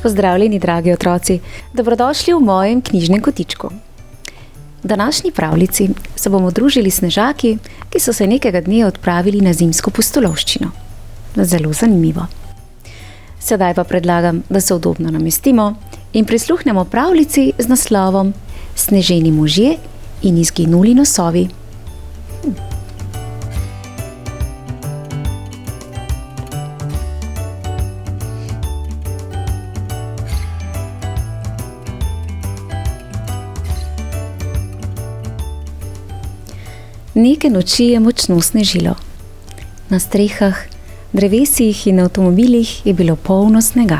Pozdravljeni, dragi otroci, dobrodošli v mojem knjižnem kotičku. V današnji pravljici se bomo družili snežaki, ki so se nekega dne odpravili na zimsko pustolovščino. Zelo zanimivo. Sedaj pa predlagam, da se udobno namestimo in prisluhnemo pravljici z naslovom Sneženi možje in izginuli nosovi. Neke noči je močno snežilo. Na strehah, drevesih in avtomobilih je bilo polno snega.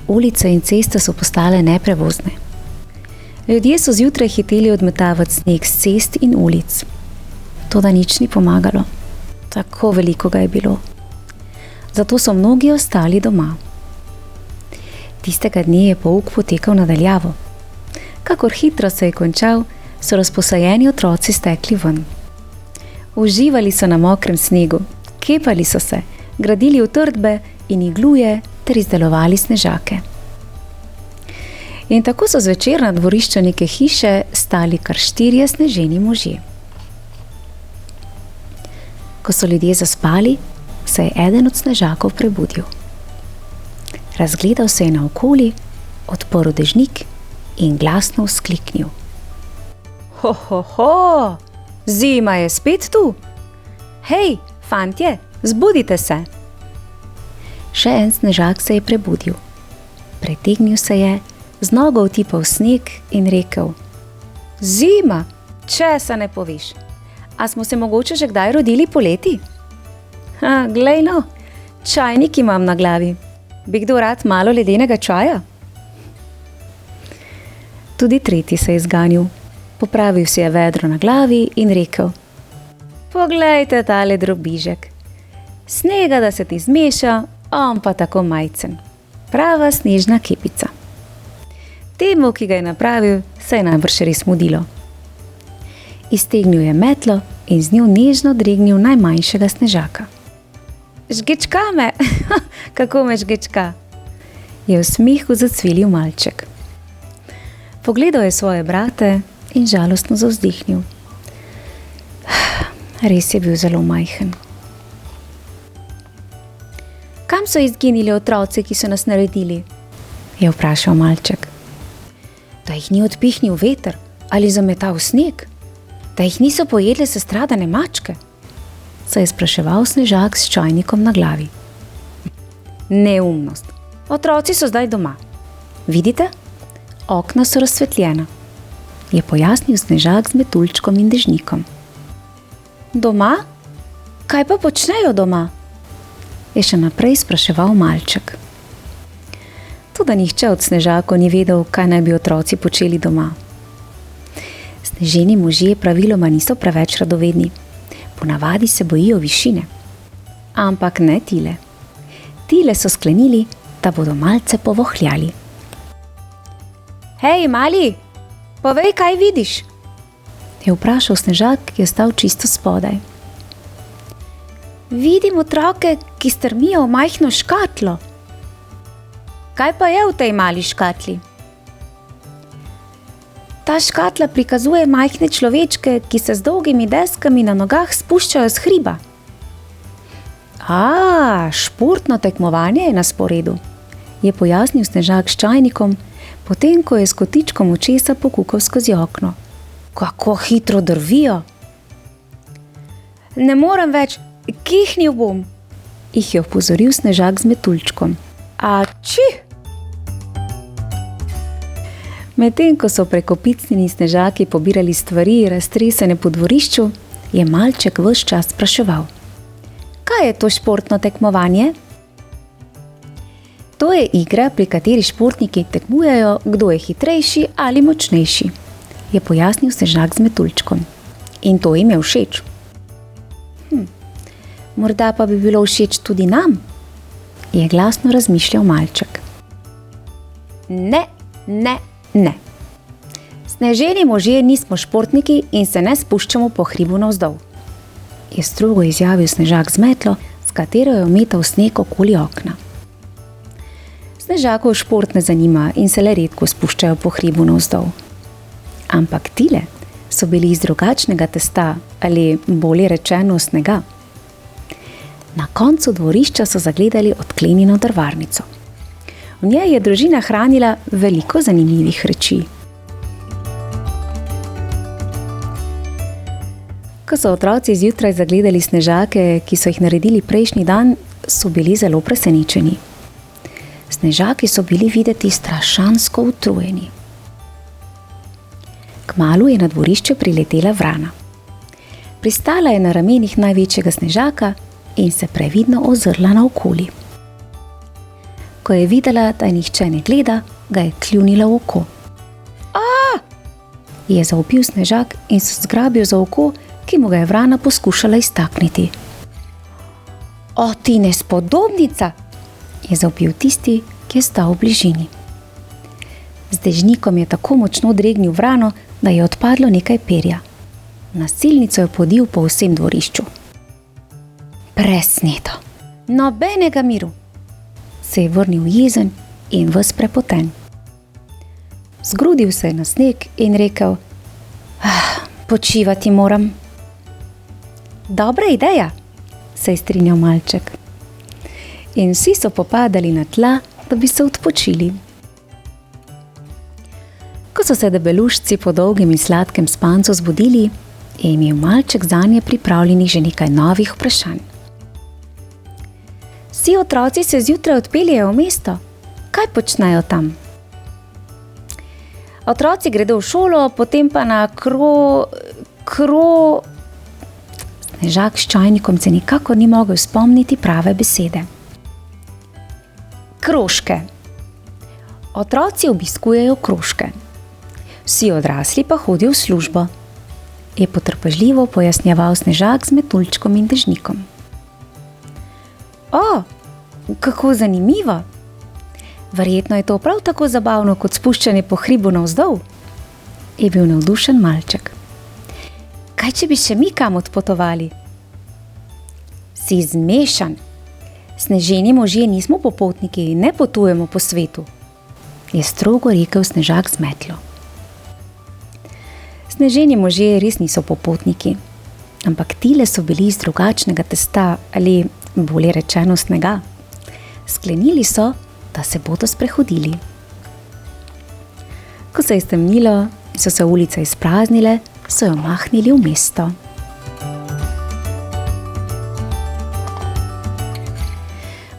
Ulice in ceste so postale neprevozne. Ljudje so zjutraj hiteli odmetavati sneg s cest in ulic. Toda nič ni pomagalo. Tako veliko ga je bilo. Zato so mnogi ostali doma. Tistega dne je pouk potekal nadaljavo. Kakor hitro se je končal, so razposajeni otroci stekli ven. Uživali so na mokrem snegu, kepali so se, gradili utrdbe in igluje ter izdelovali snežake. In tako so zvečer na dvorišču neke hiše stali kar 4 sneženi možje. Ko so ljudje zaspali, se je eden od snežakov prebudil. Razgledal se je naokoli, odprl dežnik in glasno vzkliknil: Ho, ho, ho, zima je spet tu. Hej, fantje, zbudite se. Še en snežak se je prebudil. Pretegnil se je, z nogo vtipal sneg in rekel: Zima, česa ne poveš? A smo se mogoče že kdaj rodili poleti? Glej no, čajnik imam na glavi. Bi kdo rad malo ledenega čaja? Tudi tretji se je zganil. Popravil si je vedro na glavi in rekel: Poglejte tale drobižek. Snega, da se ti zmeša, on pa tako majcen. Prava snežna kepica. Temu, ki ga je napravil, se je najbrž res mudilo. Iztegnil je metlo in z njo nežno dregnil najmanjšega snežaka. Žgečka me, kako me žgečka, je v smehu zacvilil malček. Pogledal je svoje brate in žalostno zavzdihnil. Res je bil zelo majhen. Kam so izginili otroci, ki so nas naredili? Je vprašal malček. Da jih ni odpihnil veter ali zametal sneg? Da jih niso pojedle sestradane mačke? Se je spraševal snežak s čajnikom na glavi. Neumnost. Otroci so zdaj doma. Vidite? Okna so razsvetljena, je pojasnil snežak z metuljčkom in dežnikom. Doma? Kaj pa počnejo doma? Je še naprej spraševal malček. Toda nihče od snežakov ni vedel, kaj naj bi otroci počeli doma. Sneženi možje praviloma niso preveč radovedni. Ponavadi se bojijo višine. Ampak ne tile. Tile so sklenili, da bodo malce povohljali. Hej, mali, povej, kaj vidiš? Je vprašal snežak, ki je stal čisto spodaj. Vidim otroke, ki strmijo v majhno škatlo. Kaj pa je v tej mali škatli? Ta škatla prikazuje majhne človečke, ki se z dolgimi deskami na nogah spuščajo s hriba. Športno tekmovanje je na sporedu, je pojasnil snežak s čajnikom, potem ko je s kotičkom očesa pokukal skozi okno. Kako hitro drvijo! Ne morem več, kihnil bom, jih je opozoril snežak z metuljčkom. Ači! Medtem ko so prekopicnjeni snežaki pobirali stvari raztresene po dvorišču, je malček ves čas spraševal. Kaj je to športno tekmovanje? To je igra, pri kateri športniki tekmujejo, kdo je hitrejši ali močnejši, je pojasnil snežak z metuljčkom. In to jim je všeč. Morda pa bi bilo všeč tudi nam, je glasno razmišljal malček. Ne, ne, ne. Sneženi možje nismo športniki in se ne spuščamo po hribu navzdol, je strogo izjavil Snežak z metlo, s katero je ometal sneg okoli okna. Snežakov šport ne zanima in se le redko spuščajo po hribu navzdol. Ampak tile so bili iz drugačnega testa ali bolje rečeno snega. Na koncu dvorišča so zagledali odklenjeno drvarnico. V njej je družina hranila veliko zanimivih reči. Ko so otroci zjutraj zagledali snežake, ki so jih naredili prejšnji dan, so bili zelo presenečeni. Snežaki so bili videti strašansko utrujeni. Kmalu je na dvorišče priletela vrana. Pristala je na ramenih največjega snežaka in se previdno ozrla naokoli. Ko je videla, da nihče ne gleda, ga je kljunila v oko. "A!" je zavpil snežak in se zgrabil za oko, ki mu ga je vrana poskušala iztakniti. "O, ti nespodobnica!" je zavpil tisti, ki je stal v bližini. Z dežnikom je tako močno dregnil vrano, da je odpadlo nekaj perja. Na silnico je podil po vsem dvorišču. "Presneto, nobenega miru," se je vrnil jezen in ves prepoten. Zgrudil se je na sneg in rekel: "Počivati moram." "Dobra ideja," se je strinjal malček. In vsi so popadali na tla, da bi se odpočili. Ko so se debelušci po dolgem in sladkem spancu zbudili, je imel malček zanje pripravljenih že nekaj novih vprašanj. "Vsi otroci se zjutraj odpeljejo v mesto. Kaj počnejo tam?" "Otroci gredo v šolo, potem pa na Snežak s čajnikom se nikakor ni mogel spomniti prave besede. "Krožke. Otroci obiskujejo krožke. Vsi odrasli pa hodijo v službo," je potrpežljivo pojasnjeval Snežak z metuljčkom in dežnikom. "O, kako zanimivo! Verjetno je to prav tako zabavno kot spuščanje po hribu navzdol," je bil navdušen malček. "Kaj, če bi še mi kam odpotovali?" "Si zmešan. Sneženi možje nismo popotniki in ne potujemo po svetu," je strogo rekel Snežak z metlo. Sneženi možje res niso popotniki, ampak tile so bili iz drugačnega testa ali bolje rečeno snega. Sklenili so, da se bodo sprehodili. Ko se je stemnilo in so se ulice izpraznile, so jo mahnili v mesto.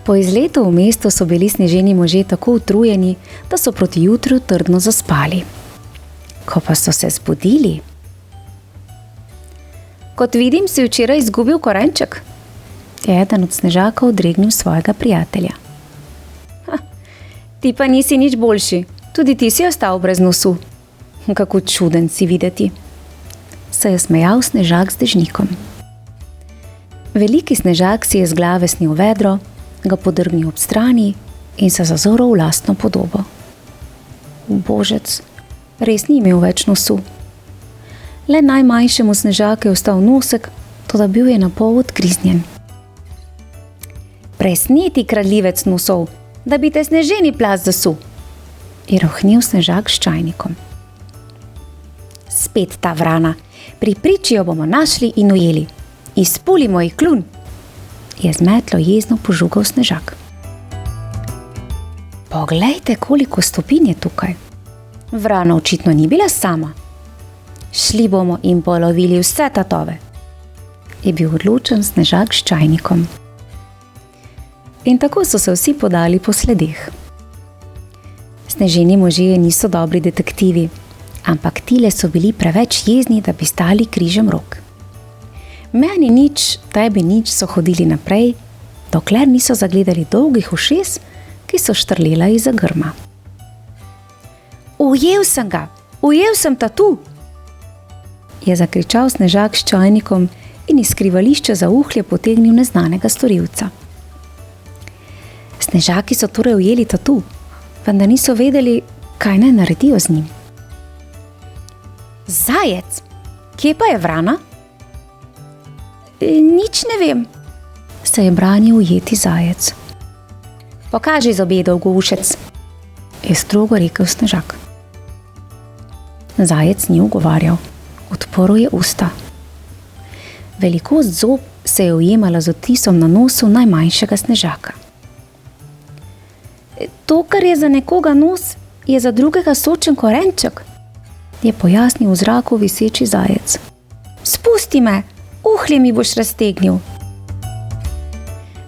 Po izletu v mesto so bili sneženi možje tako utrujeni, da so proti jutru trdno zaspali. Ko pa so se zbudili: "Kot vidim, si včeraj izgubil korenček," je eden od snežakov odregnil svojega prijatelja. "Ti pa nisi nič boljši, tudi ti si ostal brez nosu. Kako čuden si videti," se je smejal Snežak z dežnikom. Veliki Snežak si je z glave snel vedro, ga podrgnil ob strani in se zazrl v lastno podobo. Božec, res ni imel več nosu. Le najmanjšemu Snežaku je ostal nosek, toda bil je napol odgriznjen. "Presneti kradljivec nosov, da bi te sneženi plaz zasul," je rohnel Snežak s čajnikom. "Spet ta vrana, pri priči jo bomo našli in ujeli. Izpulimo ji kljun," je z metlo jezno požugal Snežak. "Poglejte, koliko stopinj je tukaj. Vrana očitno ni bila sama. Šli bomo in polovili vse tatove," je bil odločen Snežak s čajnikom. In tako so se vsi podali po sledeh. Sneženi možje niso dobri detektivi, ampak tile so bili preveč jezni, da bi stali križem rok. Meni nič, tebi nič so hodili naprej, dokler niso zagledali dolgih ušes, ki so štrlela izza grma. "Ujel sem ga, ujel sem tatu," je zakričal Snežak s čajnikom in iz skrivališča za uhlje potegnil neznanega storilca. Snežaki so torej ujeli tatu, vendar niso vedeli, kaj naj naredijo z njim. Zajec, kje pa je vrana? Nič ne vem, se je branil ujeti zajec. Pokaži zobe, dolgoušec, je strogo rekel Snežak. Zajec ni ugovarjal, odprl je usta. Velikost zob se je ujemala z odtisom na nosu najmanjšega Snežaka. To, kar je za nekoga nos, je za drugega sočen korenček, je pojasnil v zraku viseči zajec. Spusti me, uhlje mi boš raztegnil.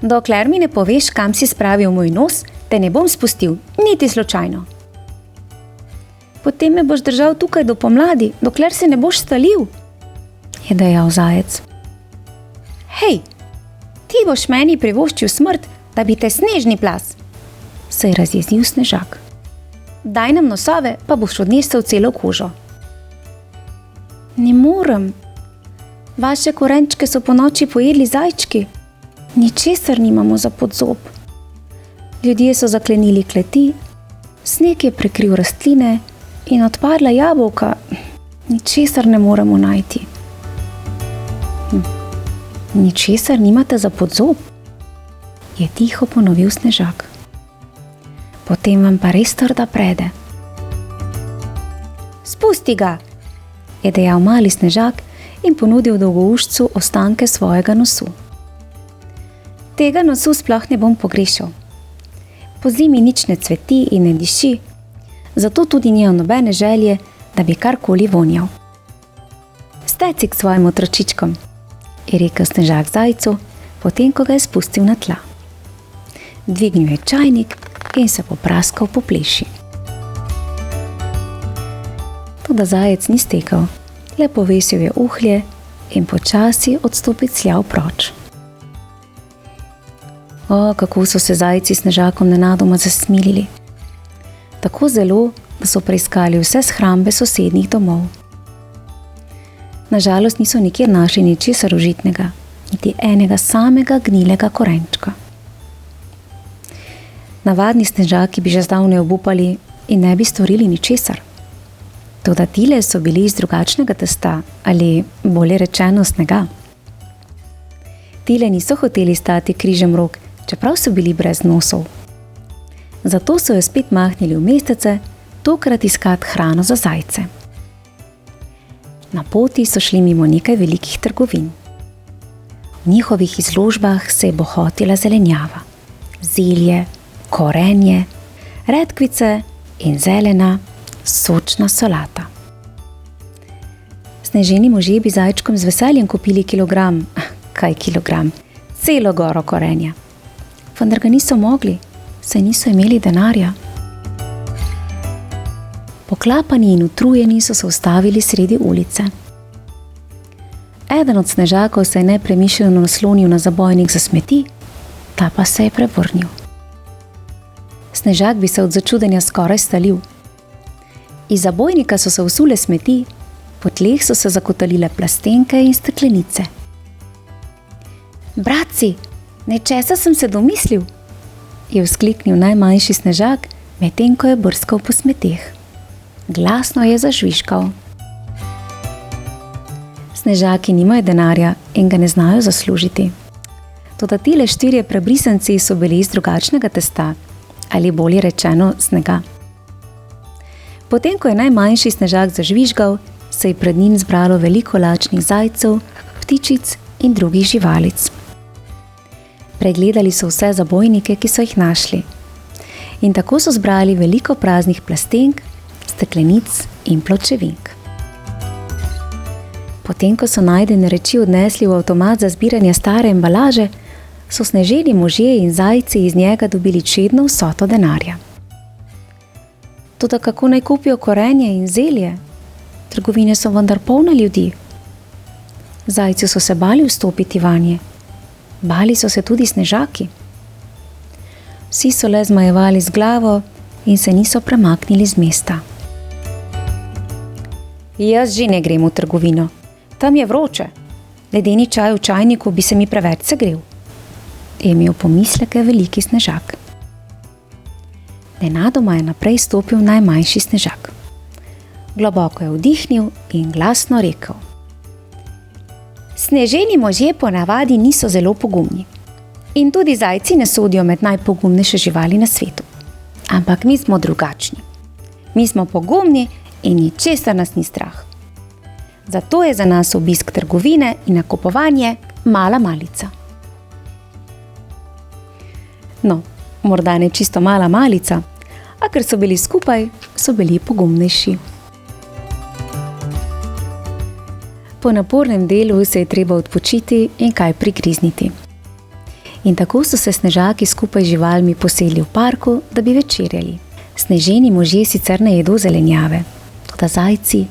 Dokler mi ne poveš, kam si spravil moj nos, te ne bom spustil, niti slučajno. Potem me boš držal tukaj do pomladi, dokler se ne boš stalil, je dejal zajec. Hej, ti boš meni privoščil smrt, da bi te snežni plas, se je razjezil Snežak. Daj nam nosove, pa boš odnesel celo kožo. Ne morem. Vaše korenčke so ponoči pojedli zajčki. Ničesar nimamo za podzob. Ljudje so zaklenili kleti, sneg je prekril rastline in odpadla jabolka. Ničesar ne moremo najti. Ničesar nimate za podzob, je tiho ponovil Snežak. Potem vam pa res trda prede. Spusti ga, je dejal mali Snežak in ponudil dolgoušcu ostanke svojega nosu. Tega nosu sploh ne bom pogrešal. Po zimi nič ne cveti in ne diši, zato tudi nimam nobene želje, da bi karkoli vonjal. Steci k svojim otročičkom, je rekel Snežak zajcu, potem ko ga je spustil na tla. Dvignil je čajnik in se popraskal po pleši. Toda zajec ni stekel, le povesil je uhlje in počasi odstopicljal proč. O, kako so se zajci Snežakom nenadoma zasmilili. Tako zelo, da so preiskali vse shrambe sosednjih domov. Nažalost niso nikjer našli ničesar užitnega, niti enega samega gnilega korenčka. Navadni Snežaki bi že zdavnaj obupali in ne bi storili ničesar. Toda tile so bili iz drugačnega testa, ali bolje rečeno snega. Tile niso hoteli stati križem rok, čeprav so bili brez nosov. Zato so jo spet mahnili v mestece, tokrat iskat hrano za zajce. Na poti so šli mimo nekaj velikih trgovin. V njihovih izložbah se je bohotila zelenjava, zelje, korenje, redkvice in zelena, sočna solata. Sneženi možje bi zajčkom z veseljem kupili kilogram, celo goro korenja. Vendar ga niso mogli, saj niso imeli denarja. Poklapani in utrujeni so se ustavili sredi ulice. Eden od Snežakov se je nepremišljeno naslonil na zabojnik za smeti, ta pa se je prevrnil. Snežak bi se od začudenja skoraj stalil. Iz zabojnika so se usule smeti, po tleh so se zakotalile plastenke in steklenice. Bratci, nečesa sem se domislil, je vzkliknil najmanjši Snežak, medtem ko je brskal po smeteh. Glasno je zažvižgal. Snežaki nimajo denarja in ga ne znajo zaslužiti. Toda tile 4 prebrisanci so bili iz drugačnega testa, ali bolje rečeno snega. Potem, ko je najmanjši Snežak zažvižgal, se je pred njim zbralo veliko lačnih zajcev, ptičic in drugih živalic. Pregledali so vse zabojnike, ki so jih našli. In tako so zbrali veliko praznih plastenk, steklenic in pločevink. Potem, ko so najdene reči odnesli v avtomat za zbiranje stare embalaže, so sneženi možje in zajci iz njega dobili čedno vsoto denarja. Toda kako naj kupijo korenje in zelje? Trgovine so vendar polne ljudi. Zajci so se bali vstopiti vanje. Bali so se tudi Snežaki. Vsi so le zmajevali z glavo in se niso premaknili z mesta. Jaz že ne grem v trgovino. Tam je vroče, ledeni čaj v čajniku bi se mi preveč segrel. Je imel pomisleke veliki snežak. Nenadoma je naprej stopil najmanjši snežak. Globoko je vdihnil in glasno rekel: Sneženi možje ponavadi niso zelo pogumni. In tudi zajci ne sodijo med najpogumnejše živali na svetu. Ampak mi smo drugačni. Mi smo pogumni in ničesar nas ni strah. Zato je za nas obisk trgovine in nakupovanje mala malica. No, morda ne čisto mala malica, a ker so bili skupaj, so bili pogumnejši. Po napornem delu se je treba odpočiti in kaj prigrizniti. In tako so se snežaki skupaj z živalmi posedli v parku, da bi večerjali. Sneženi možje sicer ne jedo zelenjave, toda zajci,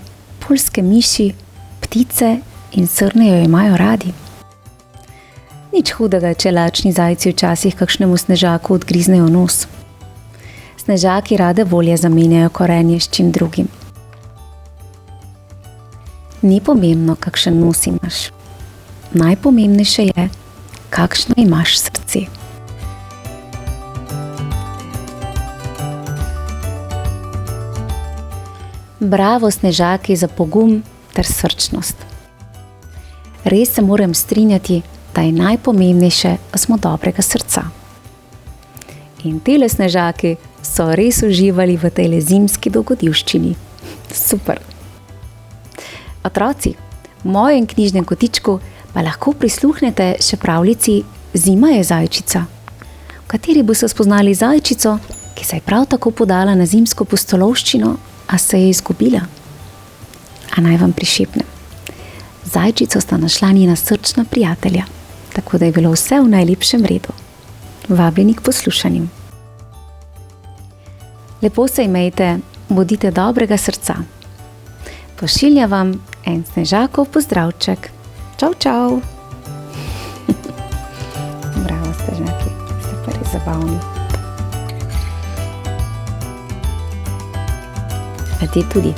poljske miši, ptice in srne jo imajo radi. Nič hudega, če lačni zajci včasih kakšnemu snežaku odgriznejo nos. Snežaki rade volje zamenjajo korenje s čim drugim. Ni pomembno, kakšen nos imaš. Najpomembnejše je, kakšno imaš srce. Bravo, snežaki, za pogum ter srčnost. Res se moram strinjati, da je najpomembnejše, da smo dobrega srca. In tele snežaki so res uživali v tejle zimski dogodivščini. Super! Otroci, v mojem knjižnem kotičku pa lahko prisluhnete še pravljici Zima je zajčica, v kateri boste spoznali zajčico, ki se je prav tako podala na zimsko pustolovščino, a se je izgubila. A naj vam prišepnem. Zajčico sta našla njena srčna prijatelja, tako da je bilo vse v najlepšem redu. Vabljeni k poslušanju. Lepo se imejte, bodite dobrega srca. Pošilja vam en snežakov pozdravček. Čau, čau! Bravo, snežaki, ste pa res zabavni. A ti tudi.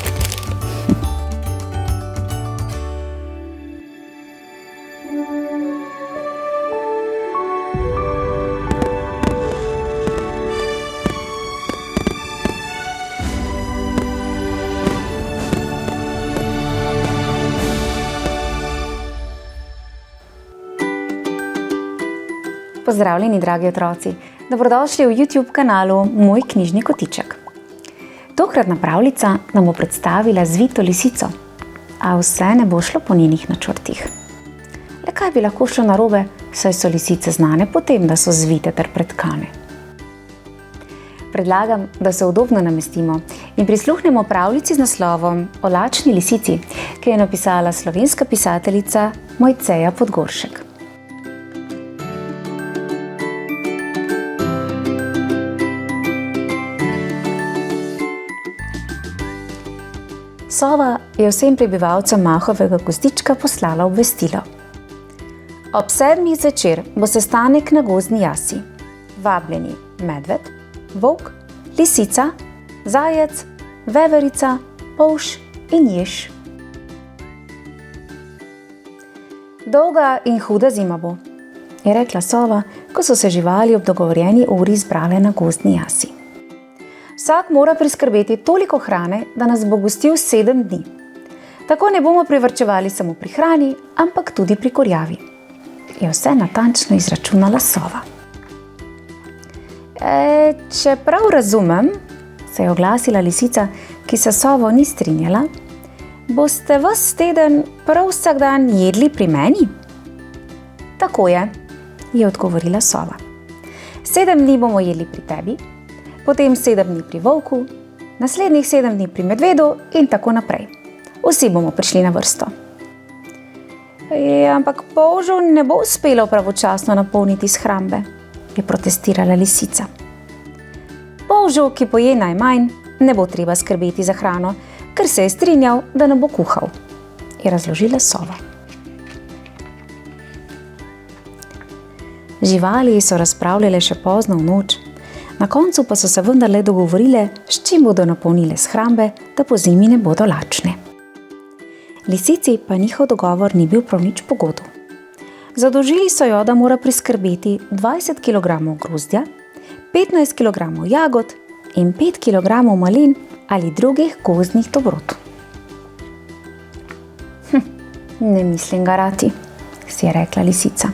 Pozdravljeni, dragi otroci. Dobrodošli v YouTube kanalu Moj knjižni kotiček. Tokratna pravljica nam bo predstavila zvito lisico, a vse ne bo šlo po njenih načrtih. Le kaj bi lahko šlo narobe, saj so lisice znane po tem, da so zvite ter pretkane. Predlagam, da se udobno namestimo in prisluhnemo pravljici z naslovom O lačni lisici, ki je napisala slovenska pisateljica Mojceja Podgoršek. Sova je vsem prebivalcem Mahovega gozdička poslala obvestilo. Ob 7. zvečer bo sestanek na gozdni jasi. Vabljeni medved, volk, lisica, zajec, veverica, polž in jež. Dolga in huda zima bo, je rekla sova, ko so se živali ob dogovorjeni uri zbrale na gozdni jasi. Vsak mora priskrbeti toliko hrane, da nas bo gostil 7 dni. Tako ne bomo privarčevali samo pri hrani, ampak tudi pri kurjavi. Je vse natančno izračunala sova. Če prav razumem, se je oglasila lisica, ki se sovo ni strinjala, boste ves teden prav vsak dan jedli pri meni? Tako je odgovorila sova. 7 dni bomo jedli pri tebi, potem 7 dni pri volku, naslednjih 7 dni pri medvedu in tako naprej. Vsi bomo prišli na vrsto. Ampak polžu ne bo uspelo pravočasno napolniti shrambe, je protestirala lisica. Polžu, ki poje najmanj, ne bo treba skrbeti za hrano, ker se je strinjal, da ne bo kuhal, je razložila sova. Živali so razpravljale še pozno v noč, na koncu pa so se vendarle dogovorile, s čim bodo napolnile shrambe, da po zimi ne bodo lačne. Lisici pa njihov dogovor ni bil prav nič po godu. Zadolžili so jo, da mora priskrbeti 20 kg grozdja, 15 kg jagod in 5 kg malin ali drugih gozdnih dobrot. Ne mislim garati, si je rekla lisica.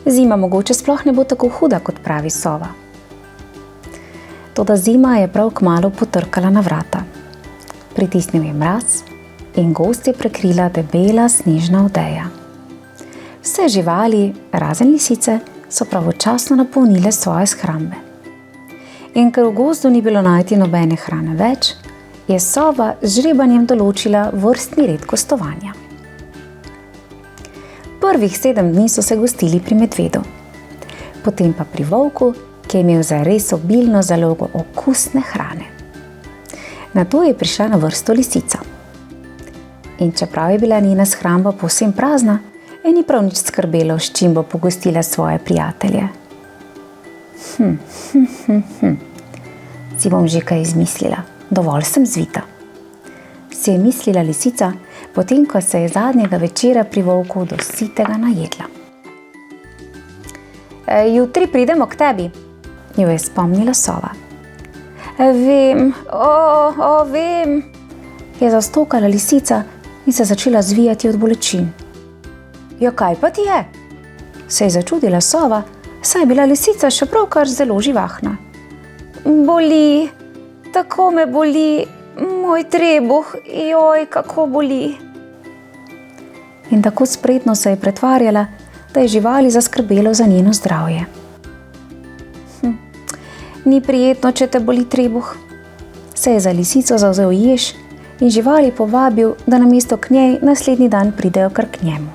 Zima mogoče sploh ne bo tako huda, kot pravi sova. Toda zima je prav kmalu potrkala na vrata. Pritisnil je mraz in gozd je prekrila debela snežna odeja. Vse živali, razen lisice, so pravočasno napolnile svoje shrambe. In ker v gozdu ni bilo najti nobene hrane več, je sova z žrebanjem določila vrstni red gostovanja. Prvih 7 dni so se gostili pri medvedu, potem pa pri volku, ki je imel zares obilno zalogo okusne hrane. Nato je prišla na vrsto lisica. In čeprav je bila njena shramba povsem prazna, je ni prav nič skrbelo, s čim bo pogostila svoje prijatelje. Si bom že kaj izmislila, dovolj sem zvita, si je mislila lisica, potem ko se je zadnjega večera pri volku do sitega najedla. Jutri pridemo k tebi, jo je spomnila sova. Vem, vem, je zastokala lisica in se začela zvijati od bolečin. Ja, kaj pa ti je? Se je začudila sova, saj je bila lisica še pravkar zelo živahna. Boli, tako me boli, moj trebuh, joj, kako boli. In tako spretno se je pretvarjala, da je živali zaskrbelo za njeno zdravje. Ni prijetno, če te boli trebuh. Se je za lisico zavzel jež in živali povabil, da namesto k njej naslednji dan pridejo kar k njemu.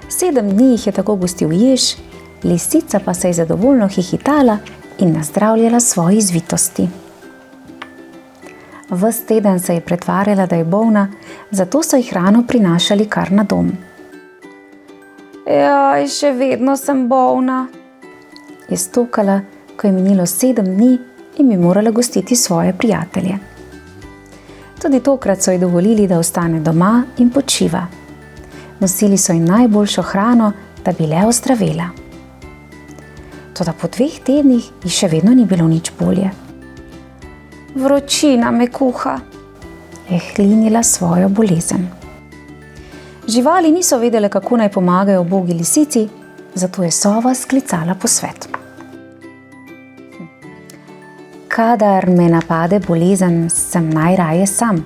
7 dni jih je tako gostil jež, lisica pa se je zadovoljno hihitala in nazdravljala svoji zvitosti. Ves teden se je pretvarjala, da je bolna, zato so ji hrano prinašali kar na dom. Jaj, še vedno sem bolna, je stokala, ko je minilo 7 dni in bi morala gostiti svoje prijatelje. Tudi tokrat so ji dovolili, da ostane doma in počiva. Nosili so ji najboljšo hrano, da bi le ozdravela. Toda po 2 tednih ji še vedno ni bilo nič bolje. Vročina me kuha, je hlinila svojo bolezen. Živali niso vedele, kako naj pomagajo ubogi lisici, zato je sova sklicala posvet. Kadar me napade bolezen, sem najraje sam,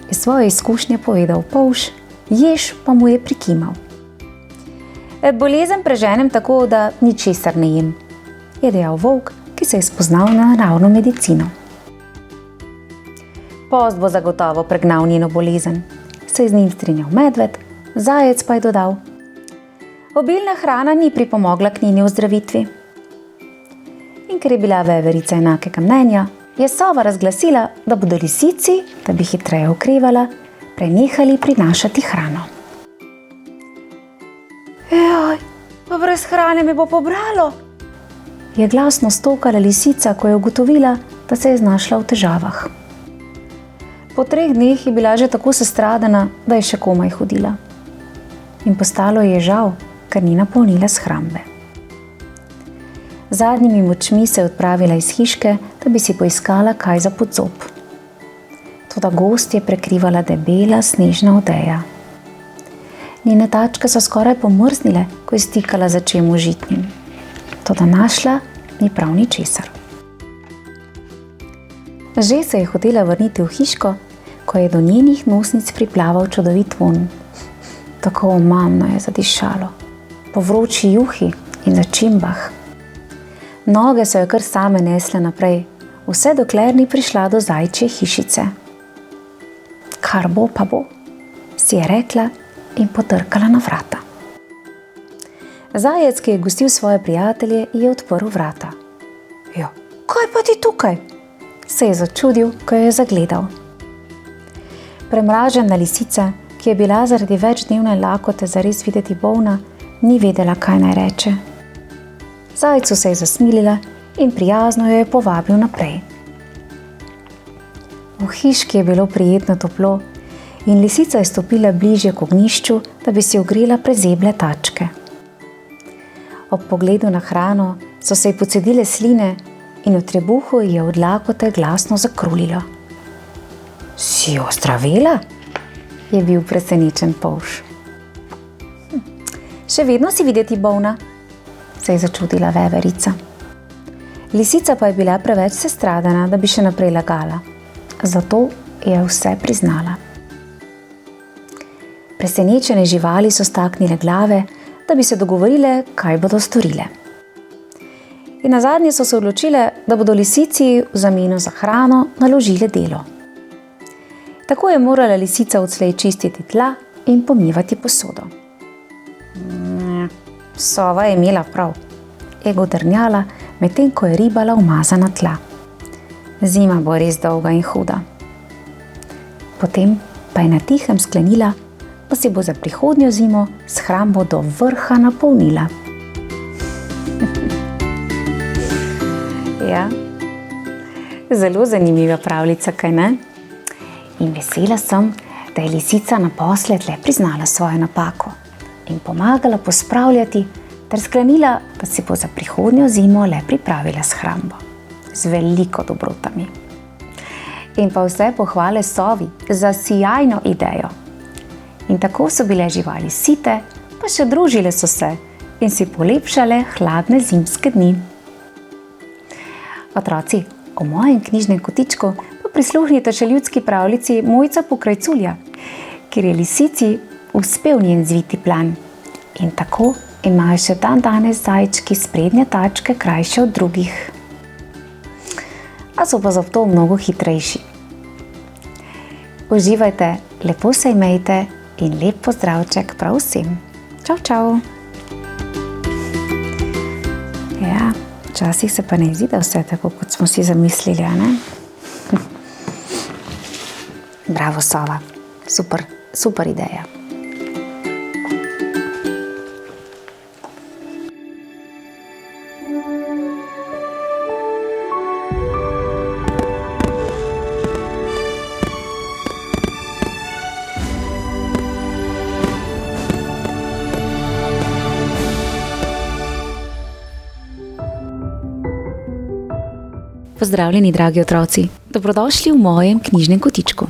je svoje izkušnje povedal polž, jež pa mu je prikimal. Bolezen preženem tako, da ničesar ne jem, je dejal volk, ki se je spoznal na naravno medicino. Post bo zagotovo pregnal njeno bolezen, se je z njim strinjal medved, zajec pa je dodal. Obilna hrana ni pripomogla k njeni ozdravitvi. In ker je bila veverica enakega mnenja, je sova razglasila, da bodo lisici, da bi hitreje okrevala, prenehali prinašati hrano. Joj, pa brez hrane me bo pobralo, je glasno stokala lisica, ko je ugotovila, da se je znašla v težavah. Po 3 dneh je bila že tako sestradana, da je še komaj hodila. In postalo je žal, ker ni napolnila shrambe. Zadnjimi močmi se je odpravila iz hiške, da bi si poiskala kaj za podzob. Toda gozd je prekrivala debela snežna odeja. Njene tačke so skoraj pomrznile, ko je stikala za čem užitnim. Toda našla ni prav ničesar. Že se je hotela vrniti v hiško, ko je do njenih nosnic priplaval čudovit vonj. Tako omamno je zadišalo, po vroči juhi in začimbah. Noge so jo kar same nesle naprej, vse dokler ni prišla do zajčje hišice. Kar bo, pa bo, si je rekla in potrkala na vrata. Zajec, ki je gostil svoje prijatelje, je odprl vrata. Jo, kaj pa ti tukaj? Se je začudil, ko jo je zagledal. Premražena lisica, ki je bila zaradi večdnevne lakote zares videti bolna, ni vedela, kaj naj reče. Zajcu se je zasmilila in prijazno jo je povabil naprej. V hiški je bilo prijetno toplo in lisica je stopila bližje k ognjišču, da bi si ogrela prezeble tačke. Ob pogledu na hrano so se ji pocedile sline in v trebuhu je od lakote glasno zakrulilo. Si ozdravela? Je bil presenečen polž. Še vedno si videti bolna, se je začudila veverica. Lisica pa je bila preveč sestradana, da bi še naprej lagala. Zato je vse priznala. Presenečene živali so staknile glave, da bi se dogovorile, kaj bodo storile. In nazadnje so se odločile, da bodo lisici v zameno za hrano naložile delo. Tako je morala lisica odslej čistiti tla in pomivati posodo. Sova je imela prav, je godrnjala, medtem ko je ribala umazana tla. Zima bo res dolga in huda. Potem pa je na tihem sklenila, da si bo za prihodnjo zimo shrambo do vrha napolnila. Ja, zelo zanimiva pravljica, kaj ne? In vesela sem, da je lisica naposled le priznala svojo napako in pomagala pospravljati ter sklenila, da si bo za prihodnjo zimo le pripravila shrambo z veliko dobrotami. In pa vse pohvale sovi za sijajno idejo. In tako so bile živali site, pa še družile so se in si polepšale hladne zimske dni. Otroci, v mojem knjižnem kotičku pa prisluhnite še ljudski pravljici Mojca Pokrajculja, kjer je lisici uspel njen zviti plan. In tako imajo še dan danes zajčki sprednje tačke krajše od drugih. A so pa zato mnogo hitrejši. Uživajte, lepo se imejte in lep pozdravček prav vsem. Čau, čau! Ja, včasih se pa ne izide vse tako, kot smo si zamislili, a ne? Bravo, sova. Super ideja. Pozdravljeni, dragi otroci, dobrodošli v mojem knjižnem kotičku.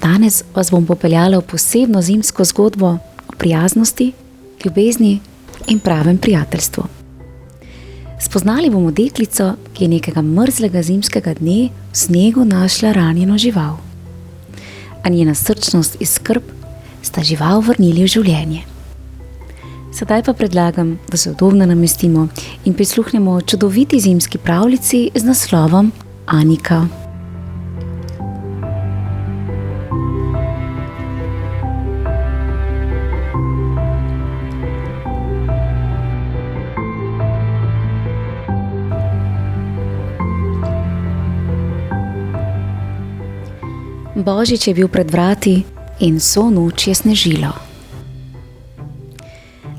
Danes vas bom popeljala v posebno zimsko zgodbo o prijaznosti, ljubezni in pravem prijateljstvu. Spoznali bomo deklico, ki je nekega mrzlega zimskega dne v snegu našla ranjeno žival. A njena srčnost in skrb sta žival vrnili v življenje. Sedaj pa predlagam, da se udobno namestimo in prisluhnemo čudoviti zimski pravljici z naslovom Anika. Božič je bil pred vrati in vso noč je snežilo.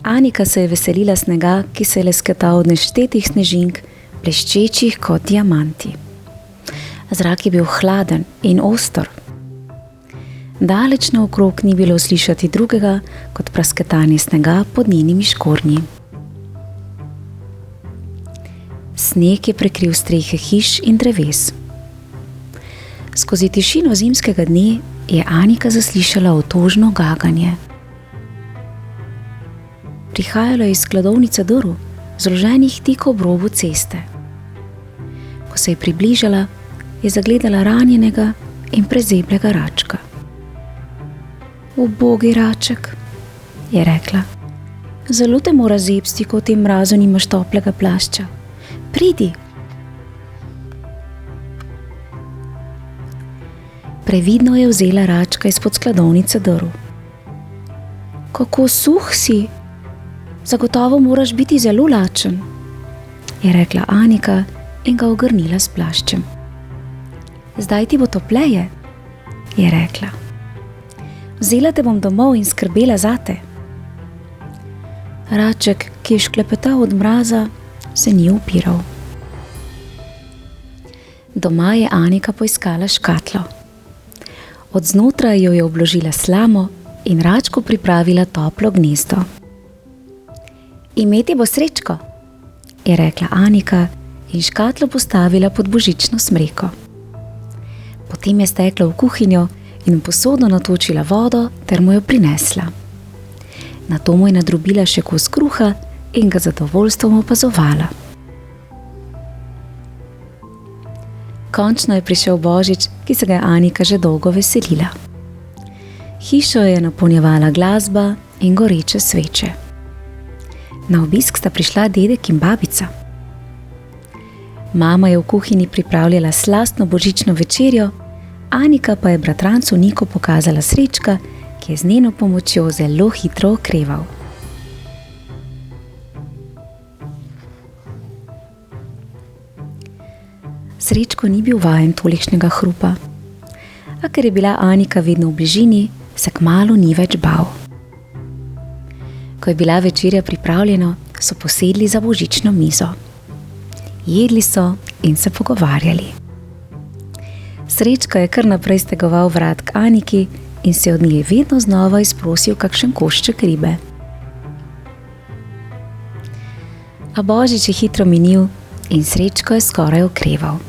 Anika se je veselila snega, ki se je lesketal od neštetih snežink, bleščečih kot diamanti. Zrak je bil hladen in oster. Daleč naokrog ni bilo slišati drugega kot prasketanje snega pod njenimi škornji. Sneg je prekril strehe hiš in dreves. Skozi tišino zimskega dne je Anika zaslišala otožno gaganje. Prihajalo je iz skladovnice drv, zloženih tik ob robu ceste. Ko se je približala, je zagledala ranjenega in prezeblega račka. Ubogi raček, je rekla. Zelo te mora zebsti, ko v tem mrazu nimaš toplega plašča. Pridi. Previdno je vzela račka izpod skladovnice drv. Kako suh si! Zagotovo moraš biti zelo lačen, je rekla Anika in ga ogrnila s plaščem. Zdaj ti bo topleje, je rekla. Vzela te bom domov in skrbela zate. Raček, ki je šklepetal od mraza, se ni upiral. Doma je Anika poiskala škatlo. Od znotraj jo je obložila slamo in račku pripravila toplo gnezdo. Imeti bo Srečko, je rekla Anika in škatlo postavila pod božično smreko. Potem je stekla v kuhinjo in v posodo natočila vodo ter mu jo prinesla. Nato mu je nadrobila še kos kruha in ga z zadovoljstvom opazovala. Končno je prišel Božič, ki se ga je Anika že dolgo veselila. Hišo je napolnjevala glasba in goreče sveče. Na obisk sta prišla dedek in babica. Mama je v kuhinji pripravljala slastno božično večerjo, Anika pa je bratrancu Niku pokazala Srečka, ki je z njeno pomočjo zelo hitro okreval. Srečko ni bil vajen tolikšnega hrupa, a ker je bila Anika vedno v bližini, se kmalu ni več bal. Ko je bila večerja pripravljena, so posedli za božično mizo. Jedli so in se pogovarjali. Srečko je kar naprej stegoval vrat k Aniki in se od nje vedno znova izprosil kakšen košček ribe. A Božič je hitro minil in Srečko je skoraj okreval.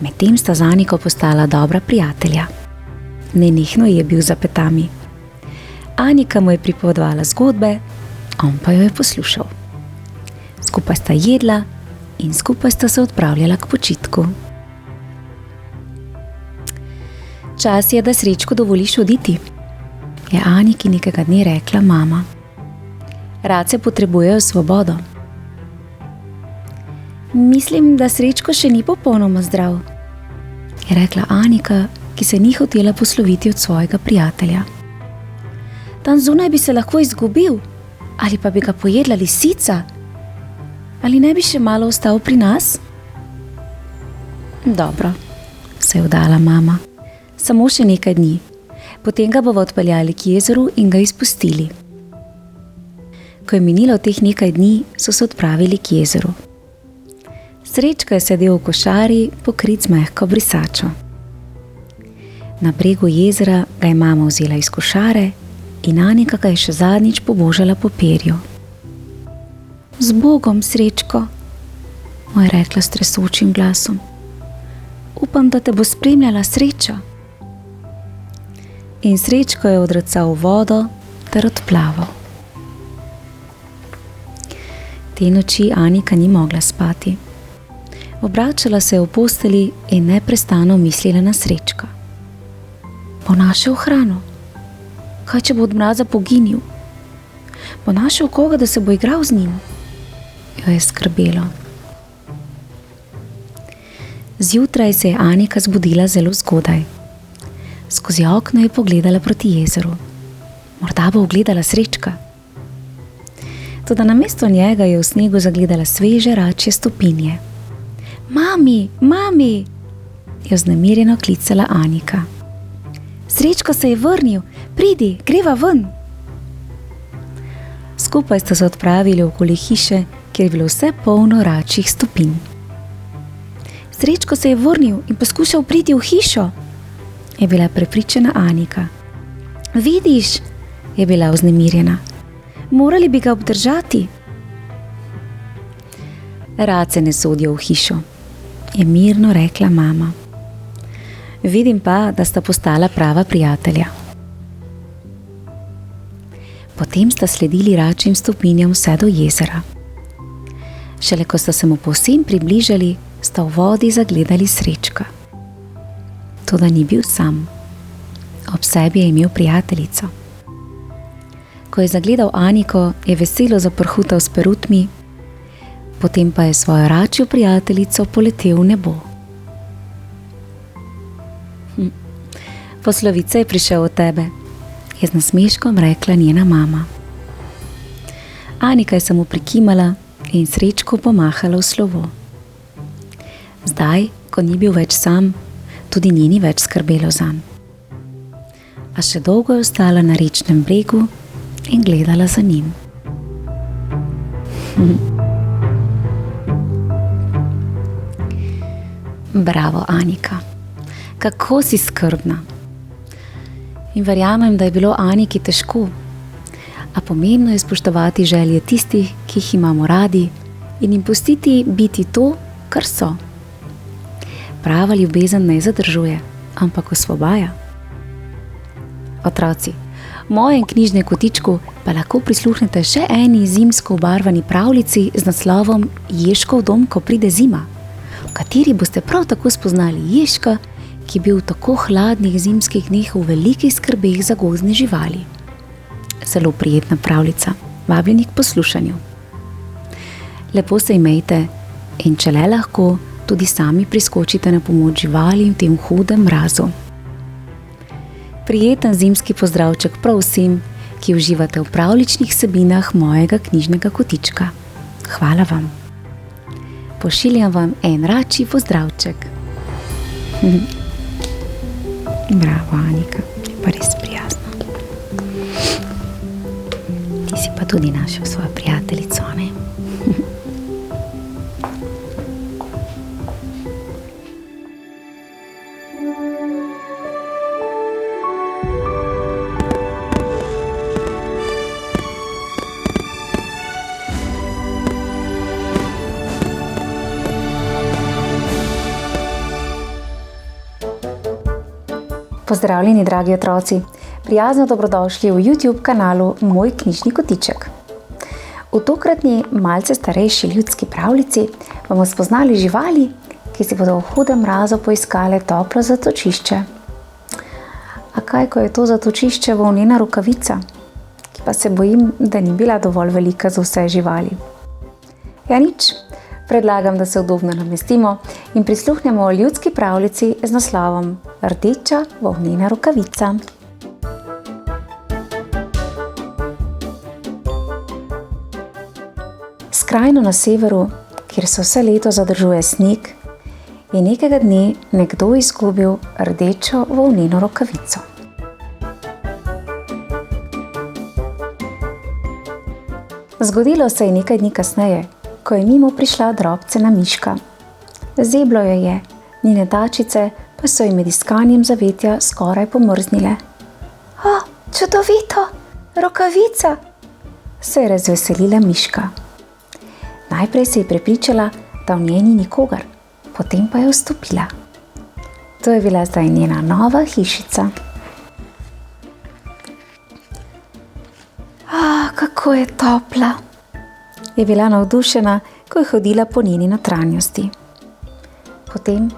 Medtem sta z Aniko postala dobra prijatelja. Nenehno je bil za petami. Anika mu je pripovedovala zgodbe, on pa jo je poslušal. Skupaj sta jedla in skupaj sta se odpravljala k počitku. Čas je, da Srečku dovoliš oditi, je Aniki nekega dne rekla mama. Race potrebujejo svobodo. Mislim, da Srečko še ni popolnoma zdrav, je rekla Anika, ki se ni hotela posloviti od svojega prijatelja. Tam zunaj bi se lahko izgubil, ali pa bi ga pojedla lisica. Ali ne bi še malo ostal pri nas? Dobro, se je vdala mama. Samo še nekaj dni. Potem ga bova odpeljali k jezeru in ga izpustili. Ko je minilo teh nekaj dni, so se odpravili k jezeru. Srečko je sedel v košari, pokrit z mehko brisačo. Na bregu jezera ga je mama vzela iz košare in Anika ga je še zadnjič pobožala po perju. Z Bogom, Srečko, mu je rekla s tresočim glasom. Upam, da te bo spremljala sreča. In Srečko je odracal v vodo ter odplaval. Te noči Anika ni mogla spati. Obračala se je v posteli in neprestano mislila na Srečka. Bo našel hrano? Kaj, če bo od mraza poginil? Bo našel koga, da se bo igral z njim? Jo je skrbelo. Zjutraj se je Anika zbudila zelo zgodaj. Skozi okno je pogledala proti jezeru. Morda bo ugledala Srečka. Toda namesto njega je v snegu zagledala sveže račje stopinje. Mami, mami, je vznemirjeno klicala Anika. Srečko se je vrnil, pridi, greva ven. Skupaj sta se odpravili okoli hiše, kjer je bilo vse polno račjih stopinj. Srečko se je vrnil in poskušal priti v hišo, je bila prepričana Anika. Vidiš, je bila vznemirjena, morali bi ga obdržati. Race ne sodijo v hišo, je mirno rekla mama. Vidim pa, da sta postala prava prijatelja. Potem sta sledili račjim stopinjam vse do jezera. Šele ko sta se mu povsem približali, sta v vodi zagledali Srečka. Toda ni bil sam. Ob sebi je imel prijateljico. Ko je zagledal Aniko, je veselo zaprhutal s perutmi, potem pa je svojo račjo prijateljico poletel v nebo. Poslovica je prišel od tebe, je z nasmeškom rekla njena mama. Anika je samo prikimala in Srečku pomahala v slovo. Zdaj, ko ni bil več sam, tudi ni več skrbelo zanj. A še dolgo je ostala na rečnem bregu in gledala za njim. Bravo, Anika, kako si skrbna. in verjamem, da je bilo Aniki težko. A pomembno je spoštovati želje tistih, ki jih imamo radi, in jim pustiti biti to, kar so. Prava ljubezen ne zadržuje, ampak osvobaja. Otroci, v mojem knjižnem kotičku pa lahko prisluhnete še eni zimsko obarvani pravljici z naslovom Ježkov dom, ko pride zima, v kateri boste prav tako spoznali Ježka, ki je bil v tako hladnih zimskih dneh v velikih skrbeh za gozdne živali. Zelo prijetna pravljica, vabljeni k poslušanju. Lepo se imejte in če le lahko, tudi sami priskočite na pomoč živali v tem hudem mrazu. Prijeten zimski pozdravček prav vsem, ki uživate v pravljičnih vsebinah mojega knjižnega kotička. Hvala vam. Pošiljam vam en račji pozdravček. Bravo, Anika, je pa res prijazno. Ti si pa tudi našel svojo prijateljico, ne? Pozdravljeni, dragi otroci! Prijazno dobrodošli v YouTube kanalu Moj knjižni kotiček. V tokratni malce starejši ljudski pravljici bomo spoznali živali, ki si bodo v hudem mrazu poiskale toplo zatočišče. A kaj, ko je to zatočišče volnena rokavica, ki pa se bojim, da ni bila dovolj velika za vse živali. Ja nič, predlagam, da se udobno namestimo in prisluhnemo ljudski pravljici z naslovom Rdeča volnena rokavica. Skrajno na severu, kjer se vse leto zadržuje sneg, je nekega dne nekdo izgubil rdečo volneno rokavico. Zgodilo se je nekaj dni kasneje, ko je mimo prišla drobcena miška. Zeblo jo je, njene tačice pa so ji med iskanjem zavetja skoraj pomrznile. O, čudovito, rokavica, se je razveselila miška. Najprej se je prepričala, da v njej ni nikogar, potem pa je vstopila. To je bila zdaj njena nova hišica. Kako je topla, je bila navdušena, ko je hodila po njeni notranjosti. Potem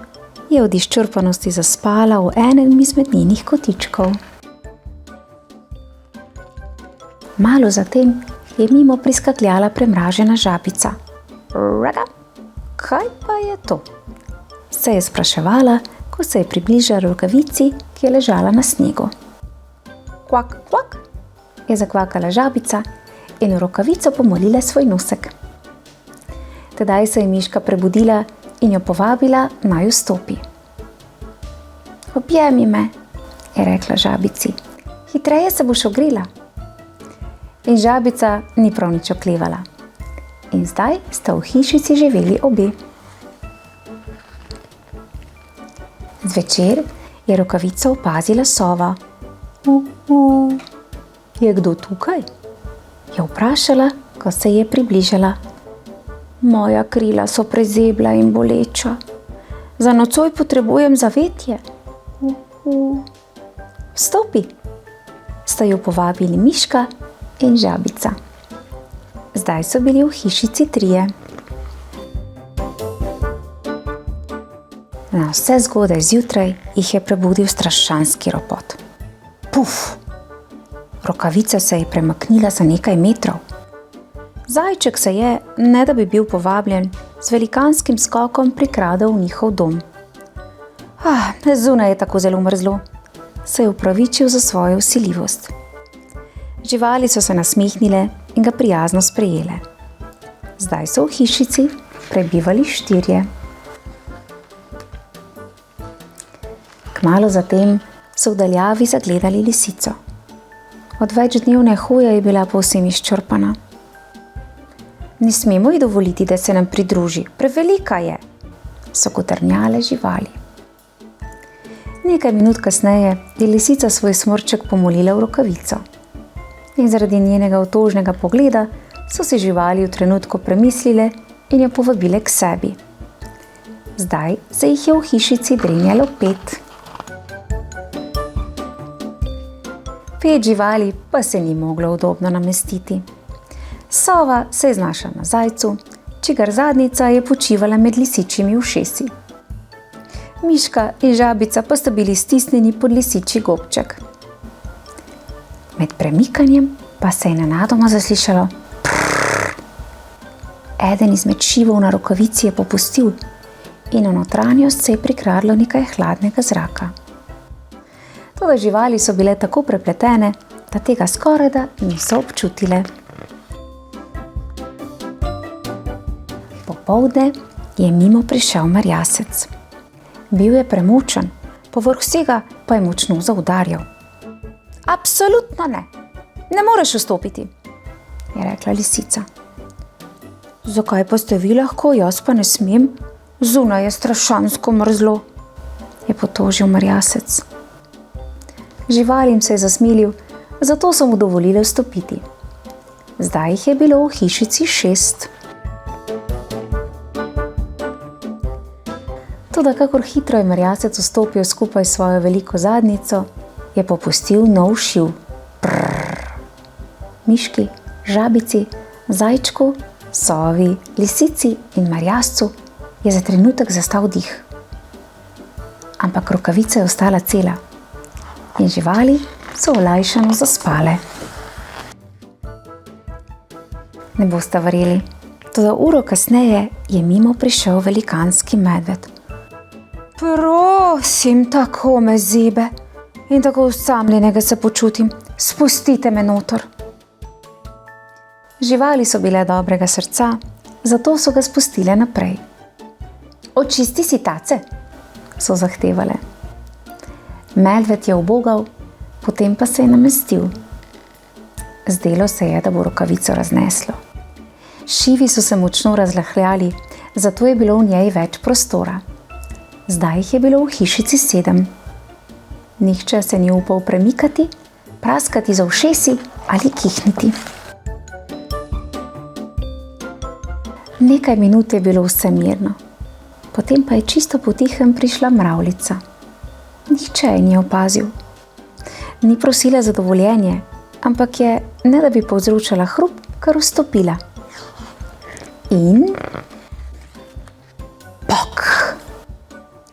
je od izčrpanosti zaspala v enem izmed njenih kotičkov. Malo zatem je mimo priskakljala premražena žabica. Raga, kaj pa je to? Se je spraševala, ko se je približala rokavici, ki je ležala na snegu. Kvak, kvak, je zakvakala žabica in v rokavico pomolila svoj nosek. Tedaj se je miška prebudila in jo povabila, naj vstopi. Objemi me, je rekla žabici, hitreje se boš ogrela. In žabica ni prav nič oklevala. In zdaj sta v hišici živeli obe. Zvečer je rokavico opazila sova. Je kdo tukaj? Je vprašala, ko se je približala. Moja krila so prezebla in boleča. Za nocoj potrebujem zavetje. Vstopi, sta jo povabili miška in žabica. Zdaj so bili v hišici trije. Na vse zgodaj zjutraj jih je prebudil strašanski ropot. Puf! Rokavica se je premaknila za nekaj metrov. Zajček se je, ne da bi bil povabljen, z velikanskim skokom prikradel v njihov dom. Zunaj je tako zelo mrzlo, se je opravičil za svojo vsiljivost. Živali so se nasmehnile in ga prijazno sprejele. Zdaj so v hišici prebivali 4. Kmalu zatem so v daljavi zagledali lisico. Od večdnevne hoje je bila povsem izčrpana. Ne smemo ji dovoliti, da se nam pridruži, prevelika je, so kotrnjale živali. Nekaj minut kasneje je lisica svoj smrček pomolila v rokavico. In zaradi njenega otožnega pogleda so si živali v trenutku premislile in jo povabile k sebi. Zdaj se jih je v hišici drenjalo 5. 5 živali pa se ni moglo udobno namestiti. Sova se je znašla na zajcu, čigar zadnjica je počivala med lisičjimi ušesi. Miška in žabica pa sta bili stisnjeni pod lisičji gobček. Med premikanjem pa se je nenadoma zaslišalo prrrr. Eden izmed šivov na rokavici je popustil in v notranjost se je prikradlo nekaj hladnega zraka. Toda živali so bile tako prepletene, da tega skorajda niso občutile. Popoldne je mimo prišel merjasec. Bil je premočen, povrh vsega pa je močno zaudarjal. Absolutno ne, ne moreš vstopiti, je rekla lisica. Zakaj pa ste vi lahko, jaz pa ne smem? Zunaj je strašansko mrzlo, je potožil merjasec. Živalim se je zasmilil, zato so mu dovolili vstopiti. Zdaj jih je bilo v hišici 6. Toda kakor hitro je merjasec vstopil skupaj s svojo veliko zadnjico, je popustil nov šiv. Prrrr. Miški, žabici, zajčku, sovi, lisici in merjascu je za trenutek zastal dih. Ampak rokavica je ostala cela in živali so olajšano zaspale. Ne boste verjeli, toda uro kasneje je mimo prišel velikanski medved. Prosim, tako me zebe in tako osamljenega se počutim, spustite me noter. Živali so bile dobrega srca, zato so ga spustile naprej. Očisti si tace, so zahtevale. Medved je ubogal, potem pa se je namestil. Zdelo se je, da bo rokavico razneslo. Šivi so se močno razrahljali, zato je bilo v njej več prostora. Zdaj jih je bilo v hišici 7. Nihče se ni upal premikati, praskati za ušesi ali kihniti. Nekaj minut je bilo vse mirno, potem pa je čisto potihem prišla mravljica. Nihče je ni opazil. Ni prosila za dovoljenje, ampak je, ne da bi povzročala hrup, kar vstopila. In pok!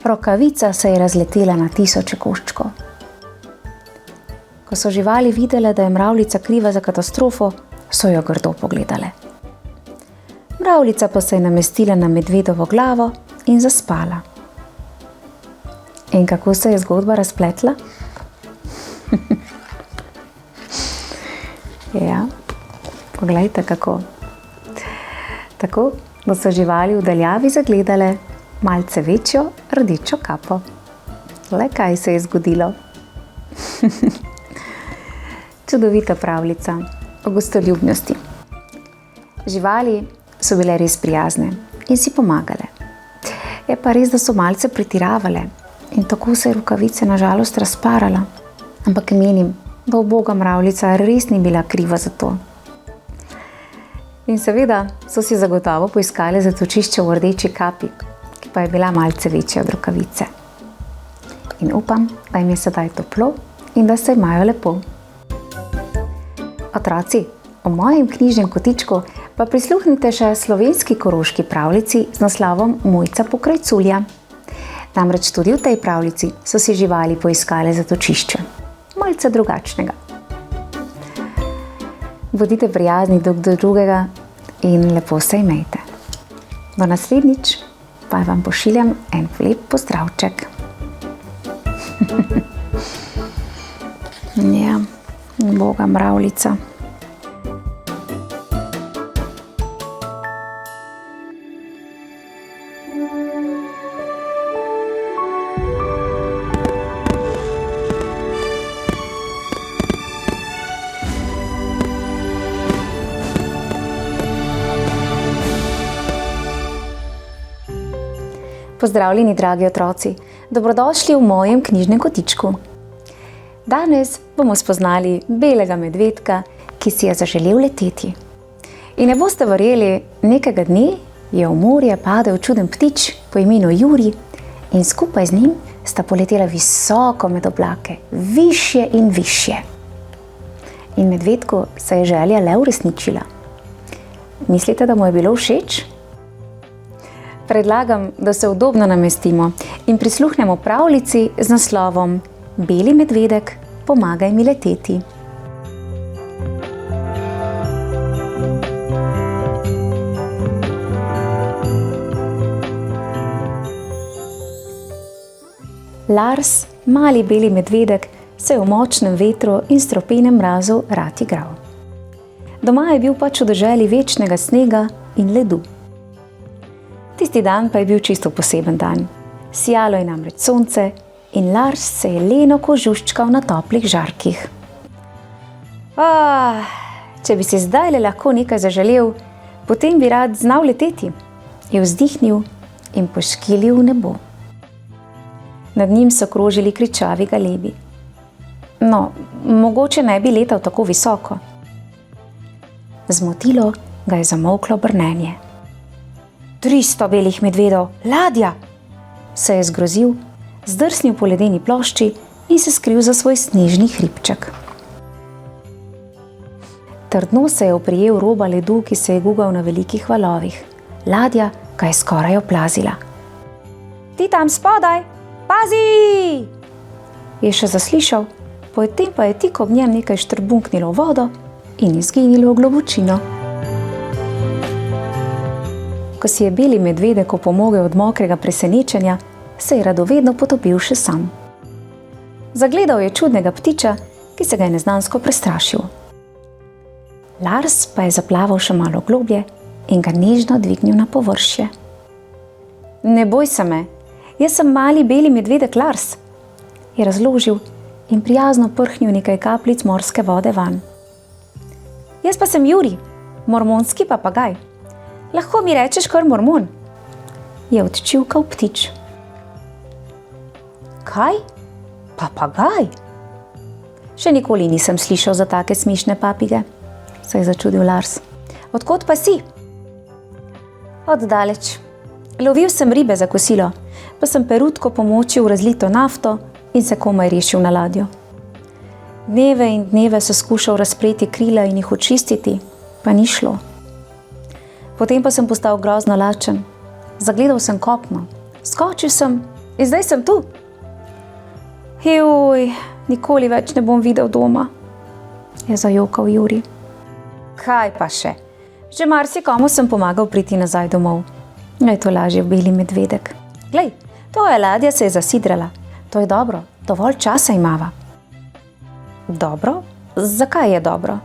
Rokavica se je razletela na tisoče koščkov. Ko so živali videle, da je mravljica kriva za katastrofo, so jo grdo pogledale. Mravljica pa se je namestila na medvedovo glavo in zaspala. In kako se je zgodba razpletla? Ja, poglejte kako. Tako, da so živali v daljavi zagledale malce večjo rdečo kapo. Le kaj se je zgodilo? Čudovita pravljica o gostoljubnosti. Živali so bile res prijazne in si pomagale. Je pa res, da so malce pretiravale in tako se je rokavica na žalost razparala. Ampak menim, da uboga mravljica res ni bila kriva za to. In seveda so si zagotovo poiskali zatočišče v rdeči kapi, ki pa je bila malce večja od rokavice. In upam, da jim je sedaj toplo in da se imajo lepo. Otroci, v mojem knjižnem kotičku pa prisluhnite še slovenski koroški pravljici z naslovom Mojca pokrajculja. Namreč tudi v tej pravljici so si živali poiskale zatočišče. Malce drugačnega. Bodite prijazni drug do drugega in lepo se imejte. Do naslednjič pa vam pošiljam en lep pozdravček. Ja, uboga mravljica. Pozdravljeni, dragi otroci! Dobrodošli v mojem knjižnem kotičku. Danes bomo spoznali belega medvedka, ki si je zaželel leteti. In ne boste verjeli, nekega dne je v morje padel čuden ptič po imenu Juri in skupaj z njim sta poletela visoko med oblake, višje in višje. In medvedku se je želja le uresničila. Mislite, da mu je bilo všeč? Predlagam, da se udobno namestimo in prisluhnemo pravljici z naslovom Beli medvedek, pomagaj mi leteti. Lars, mali beli medvedek, se je v močnem vetru in stropenem mrazu rad igral. Doma je bil pač v deželi večnega snega in ledu. Tisti dan pa je bil čisto poseben dan. Sijalo je namreč sonce in Lars se je leno kožuščkal na toplih žarkih. Če bi si zdaj lahko nekaj zaželel, potem bi rad znal leteti, je vzdihnil in poškilil v nebo. Nad njim so krožili kričavi galebi. No, mogoče ne bi letal tako visoko. Zmotilo ga je zamolklo brnenje. 300 belih medvedov, ladja! Se je zgrozil, zdrsnil po ledeni plošči in se skril za svoj snežni hribček. Trdno se je oprijel roba ledu, ki se je gugal na velikih valovih. Ladja ga je skoraj oplazila. Ti tam spodaj, pazi! Je še zaslišal, potem pa je tik ob njem nekaj štrbunknilo v vodo in izginilo v globočino. Ko si je beli medvedek opomogel od mokrega presenečenja, se je radovedno potopil še sam. Zagledal je čudnega ptiča, ki se ga je neznansko prestrašil. Lars pa je zaplaval še malo globlje in ga nežno dvignil na površje. Ne boj se me, jaz sem mali beli medvedek Lars, je razložil in prijazno prhnil nekaj kapljic morske vode van. Jaz pa sem Juri, mormonski papagaj. Lahko mi rečeš kar mormon, je odčivkal ptič. Kaj? Papagaj? Še nikoli nisem slišal za take smešne papige, se je začudil Lars. Odkot pa si? Od daleč. Lovil sem ribe za kosilo, pa sem perutko pomočil v razlito nafto in se komaj rešil na ladjo. Dneve in dneve so skušal razpreti krila in jih očistiti, pa ni šlo. Potem pa sem postal grozno lačen. Zagledal sem kopno, skočil sem in zdaj sem tu. Juj, nikoli več ne bom videl doma, je zajokal Juri. Kaj pa še? Že marsikomu sem pomagal priti nazaj domov. Je to lažje beli medvedek. Glej, tvoja ladja se je zasidrala. To je dobro, dovolj časa imava. Dobro? Zakaj je dobro?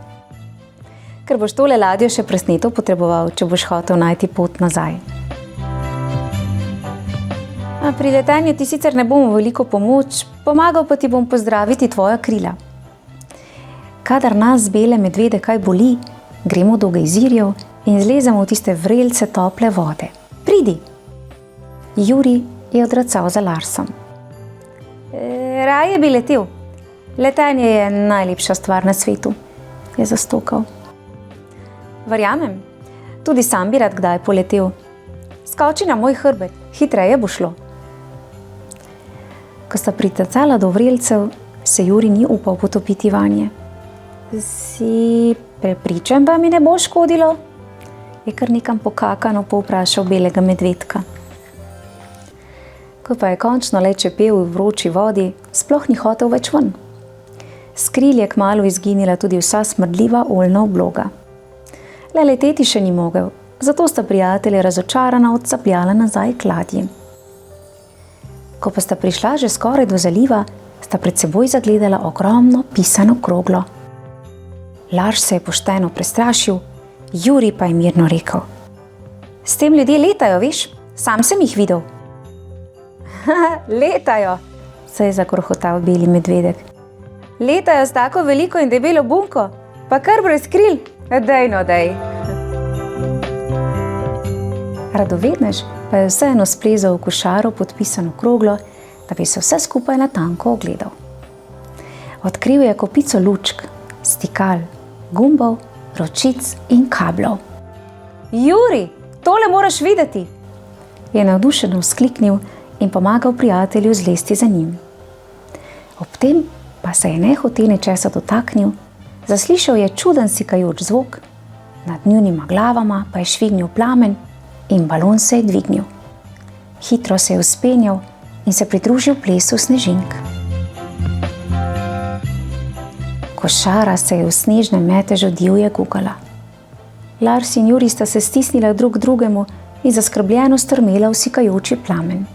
Ker boš tole ladjo še presneto potreboval, če boš hotel najti pot nazaj. Pri letenju ti sicer ne bom veliko pomoč, pomagal pa ti bom pozdraviti tvoja krila. Kadar nas bele medvede kaj boli, gremo do gejzirjev in zlezemo v tiste vrelce tople vode. Pridi! Juri je odracal za Larsom. Raje bi letel. Letenje je najlepša stvar na svetu, je zastokal. Verjamem, tudi sam bi rad kdaj poletel. Skoči na moj hrbet, hitreje bo šlo. Ko sta pritecala do vrelcev, se Juri ni upal potopiti vanje. Si prepričan, da mi ne bo škodilo? Je kar nekam pokakano povprašal belega medvedka. Ko pa je končno le čepel v vroči vodi, sploh ni hotel več ven. S kril je kmalu izginila tudi vsa smrdljiva oljna obloga. Le leteti še ni mogel, zato sta prijatelje razočarana odsapljala nazaj k ladji. Ko pa sta prišla že skoraj do zaliva, sta pred seboj zagledala ogromno pisano kroglo. Lars se je pošteno prestrašil, Juri pa je mirno rekel. S tem ljudje letajo, veš, sam sem jih videl. Letajo, se je zakrohotal beli medvedek. Letajo s tako veliko in debelo bunko, pa kar brez kril. Dej no, dej. Radovednež pa je vseeno splezal v košaro podpisano kroglo, da bi se vse skupaj natanko ogledal. Odkril je kopico lučk, stikal, gumbov, ročic in kablov. Juri, tole moraš videti, je navdušeno vzkliknil in pomagal prijatelju zlesti za njim. Ob tem pa se je nehote nečesa dotaknil, zaslišal je čuden sikajoč zvok, nad njunima glavama pa je švignil plamen in balon se je dvignil. Hitro se je vzpenjal in se pridružil plesu snežink. Košara se je v snežnem metežu divje gugala. Lars in Juri sta se stisnila drug drugemu in zaskrbljeno strmela v sikajoči plamen.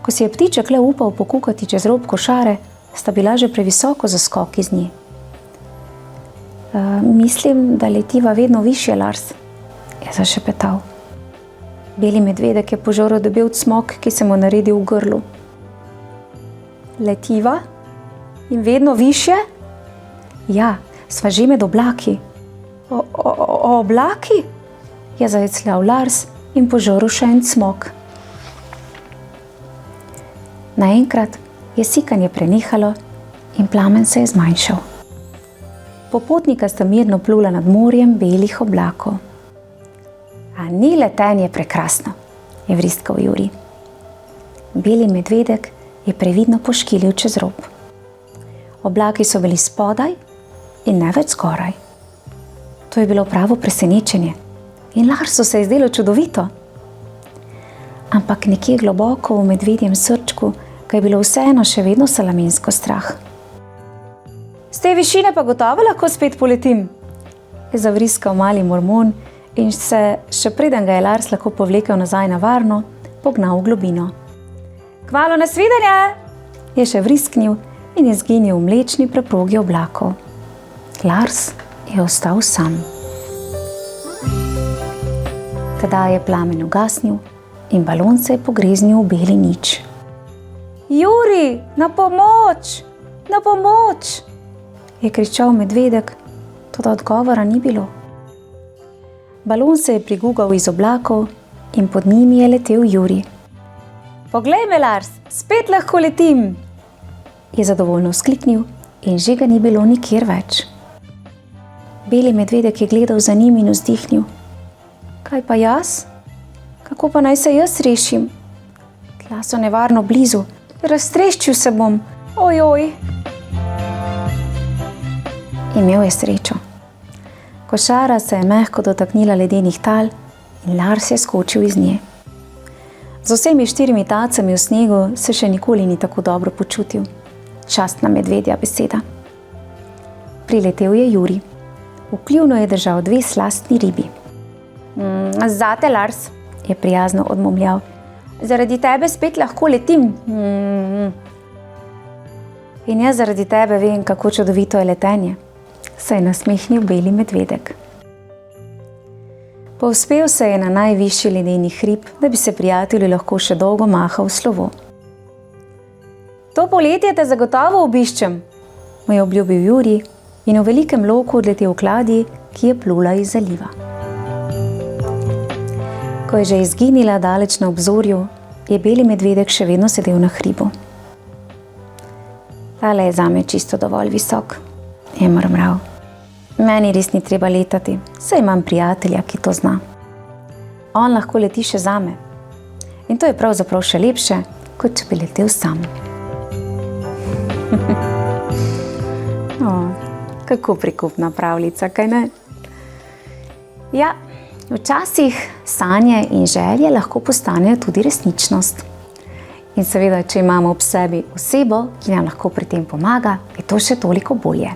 Ko si je ptiček le upal pokukati čez rob košare, sta bila že previsoko za skok iz nje. Mislim, da letiva vedno višje, Lars, je zašepetal. Beli medvedek je požoral debel cmok, ki se mu naredil v grlu. Letiva? In vedno višje? Ja, sva že med oblaki. Oblaki? Je zajecljal Lars in požoral še en cmok. Naenkrat je sikanje prenehalo in plamen se je zmanjšal. Popotnika sta mirno plula nad morjem belih oblakov. A ni letenje prekrasno, je vristkal Juri. Beli medvedek je previdno poškilil čez rob. Oblaki so bili spodaj in ne več zgoraj. To je bilo pravo presenečenje in Larsu se je zdelo čudovito. Ampak nekje globoko v medvedjem srčku ga je bilo vseeno še vedno salamensko strah. Z te višine pa gotovo lahko spet poletim, je zavriskal mali mormon in se, še preden ga je Lars lahko povlekel nazaj na varno, pognal v globino. Kmalu nasvidenje, je še vrisknil in je zginil v mlečni preprogi oblakov. Lars je ostal sam. Tedaj je plamen ugasnil in balon se je pogreznil v beli nič. Juri, na pomoč! Na pomoč! Je kričal medvedek, toda odgovora ni bilo. Balon se je prigugal iz oblakov in pod njimi je letel Juri. Poglej me, Lars, spet lahko letim, je zadovoljno vzkliknil in že ga ni bilo nikjer več. Beli medvedek je gledal za njim in vzdihnil. Kaj pa jaz? Kako pa naj se jaz rešim? Tla so nevarno blizu, raztreščil se bom, ojoj. Imel je srečo. Košara se je mehko dotaknila ledenih tal in Lars je skočil iz nje. Z vsemi 4 tacami v snegu se še nikoli ni tako dobro počutil. Častna medvedja beseda. Priletel je Juri. V kljunu je držal 2 slastni ribi. Zate, Lars, je prijazno odmomljal. Zaradi tebe spet lahko letim. In jaz zaradi tebe vem, kako čudovito je letenje, se je nasmehnil beli medvedek. Povzpel se je na najvišji ledeni hrib, da bi se prijatelju lahko še dolgo mahal v slovo. To poletje te zagotovo obiščem, mu je obljubil Juri in v velikem loku odletel k ladji, ki je plula iz zaliva. Ko je že izginila daleč na obzorju, je beli medvedek še vedno sedel na hribu. Tale je zame čisto dovolj visok, je mrmral. Meni res ni treba letati, saj imam prijatelja, ki to zna. On lahko leti še zame. In to je pravzaprav še lepše, kot če bi letel sam. Kako prikupna pravljica, kaj ne? Ja, včasih sanje in želje lahko postanejo tudi resničnost. In seveda, če imamo ob sebi osebo, ki nam lahko pri tem pomaga, je to še toliko bolje.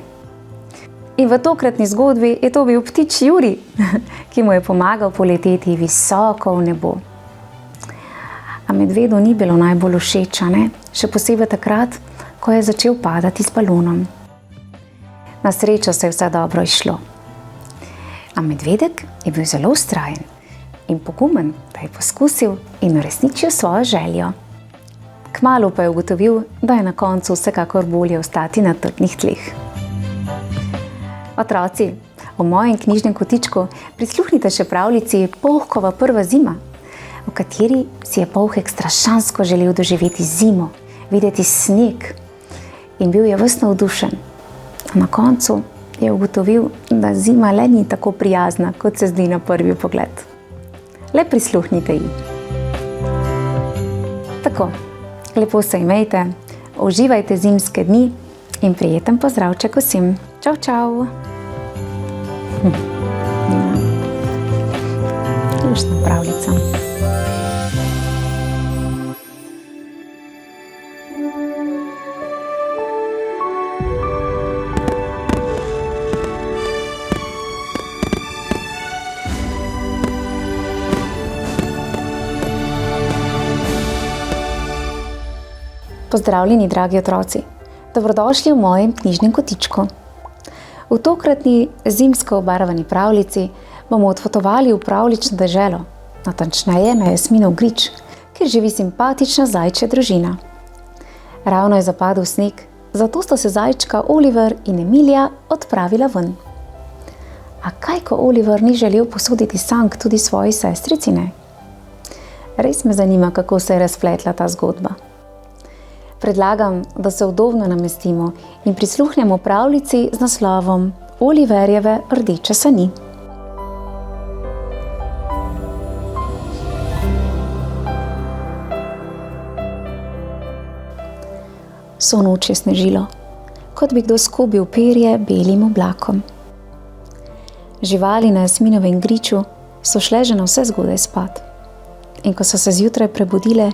In v tokratni zgodbi je to bil ptič Juri, ki mu je pomagal poleteti visoko v nebo. A medvedu ni bilo najbolj všeč, ne? Še posebej takrat, ko je začel padati s balonom. Na srečo se je vse dobro izšlo. A medvedek je bil zelo vztrajen in pogumen, da je poskusil in uresničil svojo željo. Kmalu pa je ugotovil, da je na koncu vsekakor bolje ostati na trdnih tleh. Otroci, v mojem knjižnem kotičku prisluhnite še pravljici Polhkova prva zima. v kateri si je polhek strašansko želel doživeti zimo, videti sneg in bil je ves navdušen. Na koncu je ugotovil, da zima le ni tako prijazna, kot se zdi na prvi pogled. Le prisluhnite ji. Tako, lepo se imejte, uživajte zimske dni in prijeten pozdravček vsem. Čau, čau! Luštna pravljica. Pozdravljeni, dragi otroci! Dobrodošli v mojem knjižnem kotičku. V tokratni zimsko obarvani pravljici bomo odpotovali v pravljično deželo, natančneje na Jasminov grič, kjer živi simpatična zajčja družina. Ravno je zapadel sneg, zato sta se zajčka Oliver in Emilija odpravila ven. A kaj, ko Oliver ni želel posoditi sank tudi svoji sestrici, ne? Res me zanima, kako se je razpletla ta zgodba. Predlagam, da se udobno namestimo in prisluhnemo pravljici z naslovom Oliverjeve rdeče sani. Vso noč je snežilo, kot bi kdo skubil perje belim oblakom. Živali na Jasminovem griču so šle že na vse zgodaj spat. In ko so se zjutraj prebudile,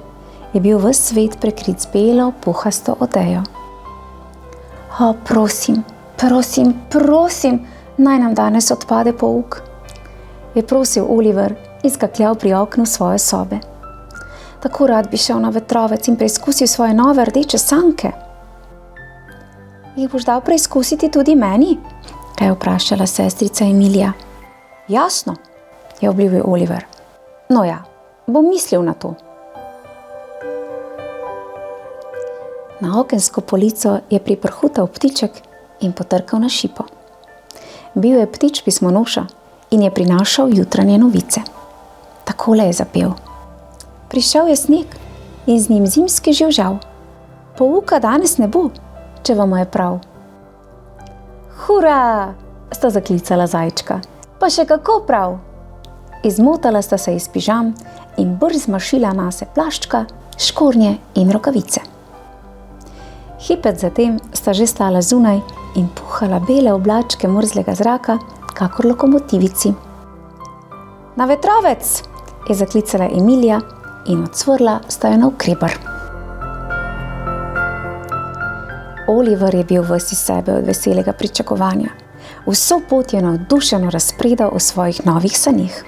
je bil ves svet prekrit z belo, puhasto odejo. O, prosim, prosim, prosim, naj nam danes odpade pouk, je prosil Oliver in skakljal pri oknu svoje sobe. Tako rad bi šel na vetrovec in preizkusil svoje nove rdeče sanke. Jih boš dal preizkusiti tudi meni? Kaj je vprašala sestrica Emilija. Jasno, je obljubil Oliver. No ja, bom mislil na to. Na okensko polico je priprhutal ptiček in potrkal na šipo. Bil je ptič pismonoša in je prinašal jutranje novice. Takole je zapel. Prišel je sneg in z njim zimski živžav. Pouka danes ne bo, če vam je prav. Hura, sta zaklicala zajčka. Pa še kako prav. Izmotala sta se iz pižam in brz zmašila nase plaščka, škornje in rokavice. Hipec zatem sta že stala zunaj in puhala bele oblačke mrzlega zraka, kakor lokomotivici. Na vetrovec, je zaklicala Emilija in odsvrla sta jo navkreber. Oliver je bil ves iz sebe od veselega pričakovanja. Vso pot je navdušeno razpredal o svojih novih sanjih.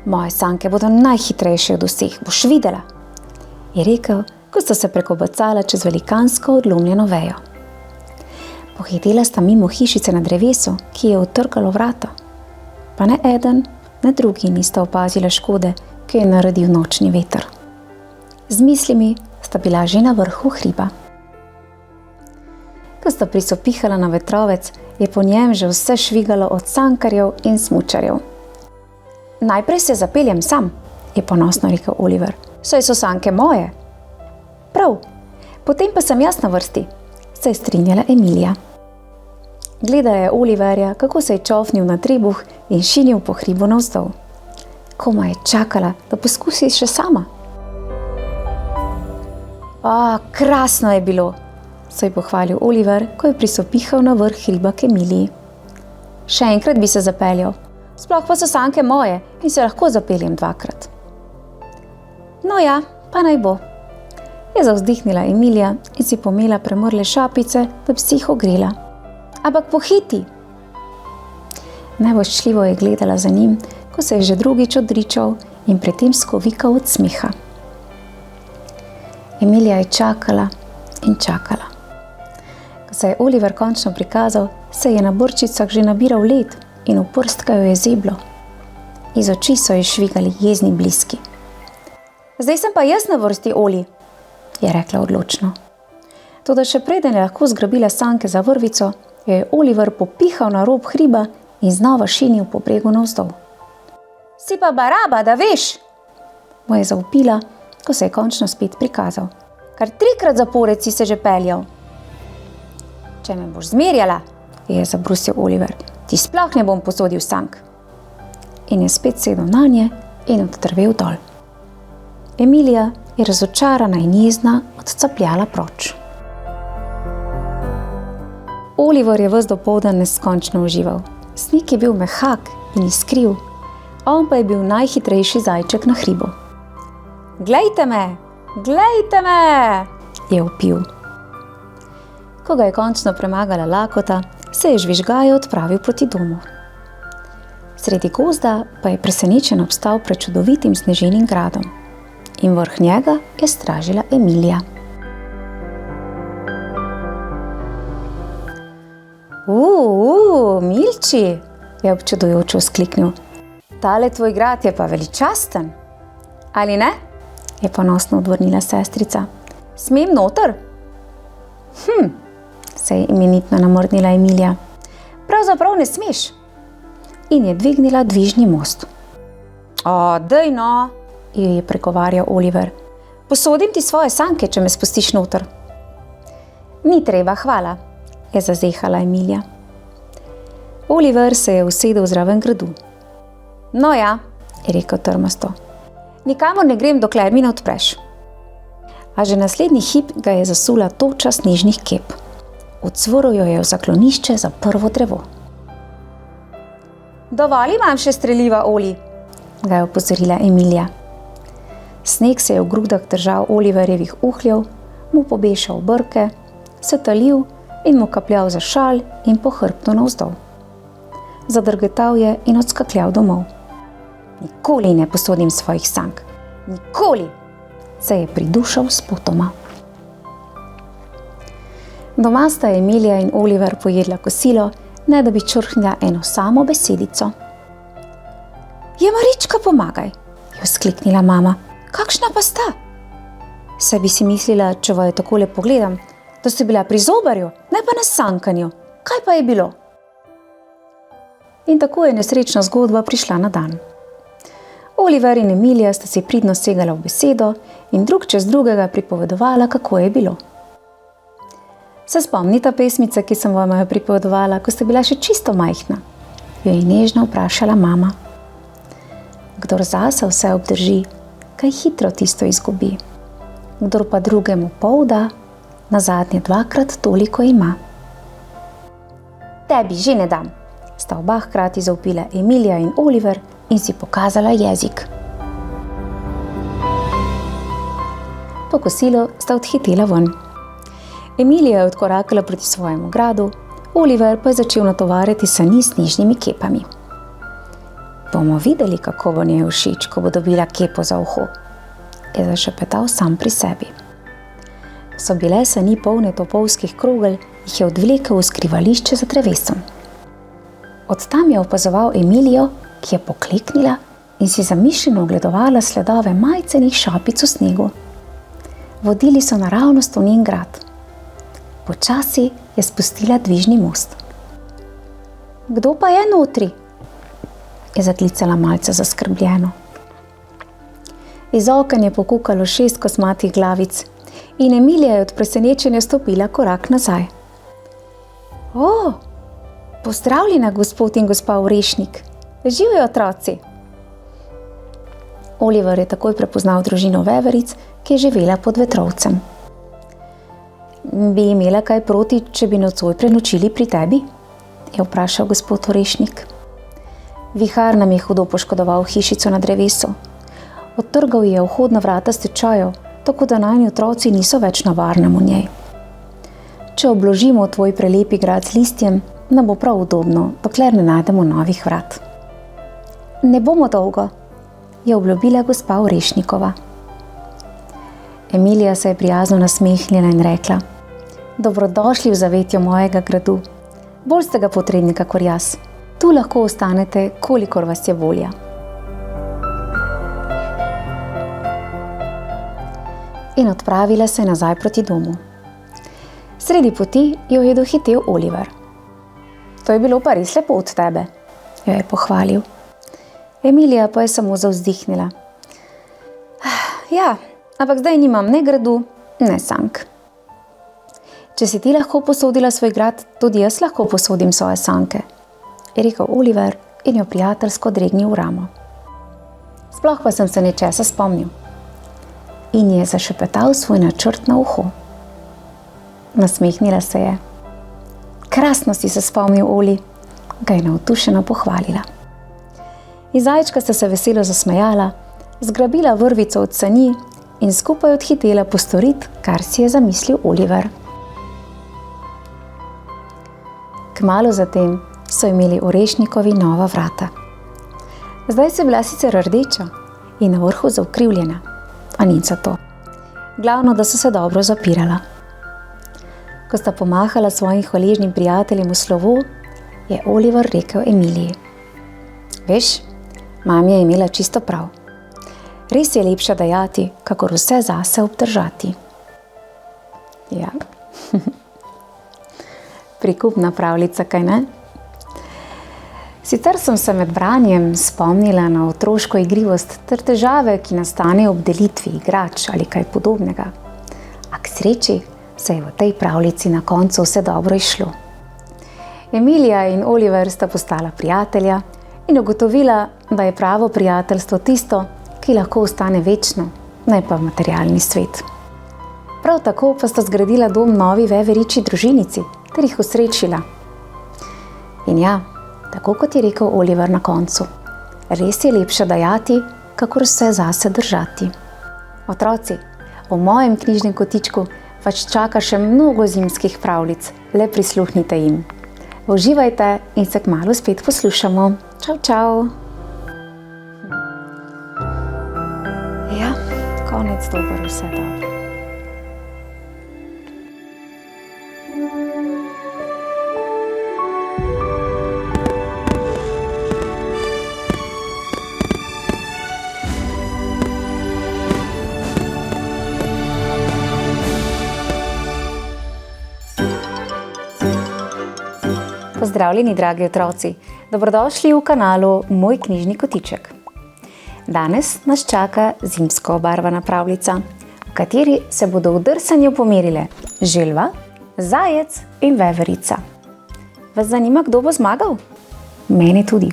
Moje sanke bodo najhitrejše od vseh, boš videla, je rekel, ko sta se prekobacala čez velikansko odlomljeno vejo. Pohitela sta mimo hišice na drevesu, ki je utrkalo vrata. Pa ne eden, ne drugi nista opazila škode, ki je naredil nočni veter. Z mislimi sta bila že na vrhu hriba. Ko sta prisopihala na vetrovec, je po njem že vse švigalo od sankarjev in smučarjev. Najprej se zapeljem sam, je ponosno rekel Oliver, saj so sanke moje. Prav, potem pa sem jaz na vrsti, se je strinjala Emilija. Gledala je Oliverja, kako se je čofnil na trebuh in šinil po hribu navzdol. Komaj je čakala, da poskusi še sama. Krasno je bilo, se je pohvalil Oliver, ko je prisopihal na vrh hriba k Emiliji. Še enkrat bi se zapeljal, sploh pa so sanke moje in se lahko zapeljem dvakrat. No ja, pa naj bo, je zavzdihnila Emilija in si pomela premrle šapice, da bi si jih ogrela. Ampak pohiti! Nevoščljivo je gledala za njim, ko se je že drugič odričal in pri tem skovikal od smeha. Emilija je čakala in čakala. Ko se je Oliver končno prikazal, se je na brčicah že nabiral led in v prstka jo je zeblo. Iz oči so ji švigali jezni bliski. Zdaj sem pa jaz na vrsti, Oli, je rekla odločno. Toda še preden je lahko zgrabila sanke za vrvico, jo je Oliver popihal na rob hriba in znova šinil po bregu navzdol. Si pa baraba, da veš, mu je zavpila, ko se je končno spet prikazal. Kar 3-krat zapored si se že peljal. Če me boš zmerjala, je zabrusil Oliver, ti sploh ne bom posodil sank. In je spet sedel nanje in odtrvel dol. Emilija je razočarana in jezna odcapljala proč. Oliver je ves dopoldan neskončno užival. Sneg je bil mehak in iskriv, on pa je bil najhitrejši zajček na hribu. Glejte me, je vpil. Ko ga je končno premagala lakota, se je žvižgaje odpravil proti domu. Sredi gozda pa je presenečen obstal pred čudovitim sneženim gradom in vrh njega je stražila Emilija. Milči, je občudujoče vzkliknil. Tale tvoj grad je pa veličasten. Ali ne? Je ponosno odvrnila sestrica. Smem noter? Se je imenitno namrdnila Emilija. Pravzaprav ne smeš. In je dvignila dvižni most. Daj no, je pregovarjal Oliver. Posodim ti svoje sanke, če me spustiš noter. Ni treba, hvala, je zazehala Emilija. Oliver se je usedel zraven gradu. No ja, je rekel trmasto. Nikamor ne grem, dokler mi ne odpreš. A že naslednji hip ga je zasula toča snežnih kep. Odsvoril jo je v zaklonišče za prvo drevo. Dovolj imam še streliva, Oli, ga je opozorila Emilija. Sneg se je v grudah držal Oliverjevih uhljev, mu pobešal brke, se talil in mu kapljal za šal in po hrbtu navzdol. Zadrgetal je in odskakljal domov. Nikoli ne posodim svojih sank. Nikoli, se je pridušal spotoma. Doma sta Emilija in Oliver pojedla kosilo, ne da bi črhnila eno samo besedico. Je Marička, pomagaj, je vzkliknila mama. Kakšna pa sta? Saj bi si mislila, če vaju takole pogledam, da ste bila pri zobarju, ne pa na sankanju. Kaj pa je bilo? In tako je nesrečna zgodba prišla na dan. Oliver in Emilija sta si pridno segala v besedo in drug čez drugega pripovedovala, kako je bilo. Se spomnita pesmice, ki sem vam jo pripovedovala, ko ste bila še čisto majhna? Jo je nežno vprašala mama. Kdor zase vse obdrži, kaj hitro tisto izgubi. Kdor pa drugemu pol da, nazadnje 2-krat toliko ima. Tebi že ne dam, sta oba hkrati zavpila Emilija in Oliver in si pokazala jezik. Po kosilu sta odhitela ven. Emilija je odkorakala proti svojemu gradu, Oliver pa je začel natovarjati sani s snežnimi kepami. Bomo videli, kako bo njej všeč, ko bo dobila kepo za uho, je zašepetal sam pri sebi. So bile sani polne topovskih krogel, jih je odvlekel v skrivališče za drevesom. Od tam je opazoval Emilijo, ki je pokleknila in si zamišljeno ogledovala sledove majcenih šapic v snegu. Vodili so naravnost v njen grad. Počasi je spustila dvižni most. Kdo pa je notri? Je zaklicala malce zaskrbljeno. Iz oken je pokukalo 6 kosmatih glavic in Emilija je od presenečenja stopila korak nazaj. Pozdravljena, gospod in gospa Orešnik. Živijo otroci. Oliver je takoj prepoznal družino veveric, ki je živela pod vetrovcem. Bi imela kaj proti, če bi nocoj prenočili pri tebi? Je vprašal gospod Orešnik. Vihar nam je hudo poškodoval hišico na drevesu. Odtrgal je vhodna vrata s tečajev, tako da najni otroci niso več na varnem v njej. Če obložimo tvoj prelepi grad z listjem, nam bo prav udobno, dokler ne najdemo novih vrat. Ne bomo dolgo, je obljubila gospa Orešnikova. Emilija se je prijazno nasmehnila in rekla: Dobrodošli v zavetju mojega gradu. Bolj ste ga potrebni kakor jaz. Tu lahko ostanete, kolikor vas je volja. In odpravila se nazaj proti domu. Sredi poti jo je dohitel Oliver. To je bilo pa res lepo od tebe, jo je pohvalil. Emilija pa je samo zavzdihnila. Ja, ampak zdaj nimam ne gradu, ne sank. Če si ti lahko posodila svoj grad, tudi jaz lahko posodim svoje sanke, je rekel Oliver in jo prijateljsko dregnil v ramo. Sploh pa sem se nečesa spomnil in je zašepetal svoj načrt na uho. Nasmehnila se je. Krasno si se spomnil, Oli, ga je navdušeno pohvalila. In zajčka sta se veselo zasmejala, zgrabila vrvico od sani in skupaj odhitela postoriti, kar si je zamislil Oliver. Kmalu zatem so imeli orešnikovi nova vrata. Zdaj se je bila sicer rdeča in na vrhu zaukrivljena, a nič za to. Glavno, da so se dobro zapirala. Ko sta pomahala svojim hvaležnim prijateljem v slovo, je Oliver rekel Emiliji: Veš, mami je imela čisto prav. Res je lepše dajati, kakor vse zase obdržati. Ja, prikupna pravljica, kaj ne? Sicer sem se med branjem spomnila na otroško igrivost ter težave, ki nastanejo ob delitvi igrač ali kaj podobnega. A k sreči se je v tej pravljici na koncu vse dobro izšlo. Emilija in Oliver sta postala prijatelja in ugotovila, da je pravo prijateljstvo tisto, ki lahko ostane večno, ne pa materialni svet. Prav tako pa sta zgradila dom novi veveričji družinici ter jih osrečila. In ja, tako kot je rekel Oliver na koncu, res je lepše dajati, kakor vse zase držati. Otroci, v mojem knjižnem kotičku vas čaka še mnogo zimskih pravljic, le prisluhnite jim. Uživajte in se kmalu spet poslušamo. Čau, čau! Ja, konec dober, vse dobro. Pozdravljeni, dragi otroci! Dobrodošli v kanalu Moj knjižni kotiček. Danes nas čaka zimsko obarvana pravljica, v kateri se bodo v drsanju pomerile želva, zajec in veverica. Vas zanima, kdo bo zmagal? Mene tudi.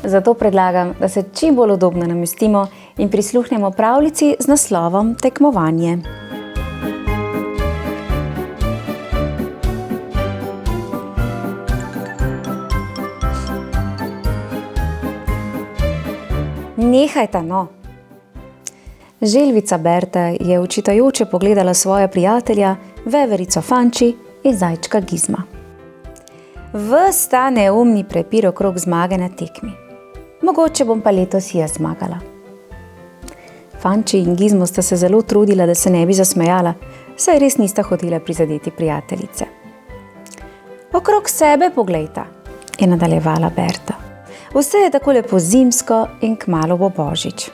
Zato predlagam, da se čim bolj udobno namestimo in prisluhnemo pravljici z naslovom Tekmovanje. Nehajte, no! Želvica Berta je očitajoče pogledala svoja prijatelja, veverico Fanči in zajčka Gizma. Ves ta neumni prepir okrog zmage na tekmi. Mogoče bom pa letos jaz zmagala. Fanči in Gizmo sta se zelo trudila, da se ne bi zasmejala, saj res nista hotela prizadeti prijateljice. Okrog sebe poglejta, je nadaljevala Berta. Vse je tako lepo zimsko in kmalu bo božič.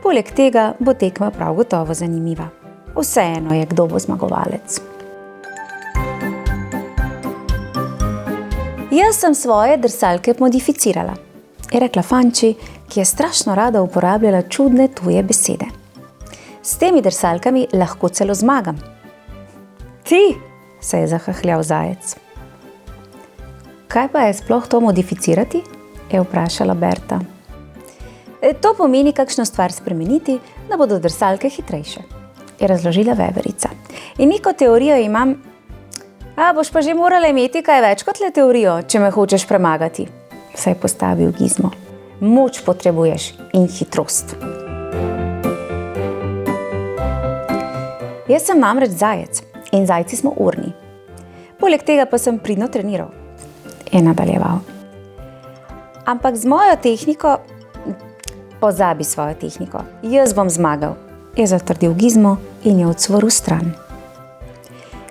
Poleg tega bo tekma prav gotovo zanimiva. Vseeno je, kdo bo zmagovalec. Jaz sem svoje drsalke modificirala, je rekla Fanči, ki je strašno rada uporabljala čudne tuje besede. S temi drsalkami lahko celo zmagam. Ti, se je zahahljal zajec. Kaj pa je sploh to modificirati? Je vprašala Berta. To pomeni kakšno stvar spremeniti, da bodo drsalke hitrejše, je razložila veverica. In neko teorijo imam. A boš pa že morala imeti kaj več kot le teorijo, če me hočeš premagati, se je postavil Gizmo. Moč potrebuješ in hitrost. Jaz sem namreč zajec in zajci smo urni. Poleg tega pa sem pridno treniral, je nadaljeval. Ampak z mojo tehniko, pozabi svojo tehniko, jaz bom zmagal, je zatrdil Gizmo in je odsvoril stran.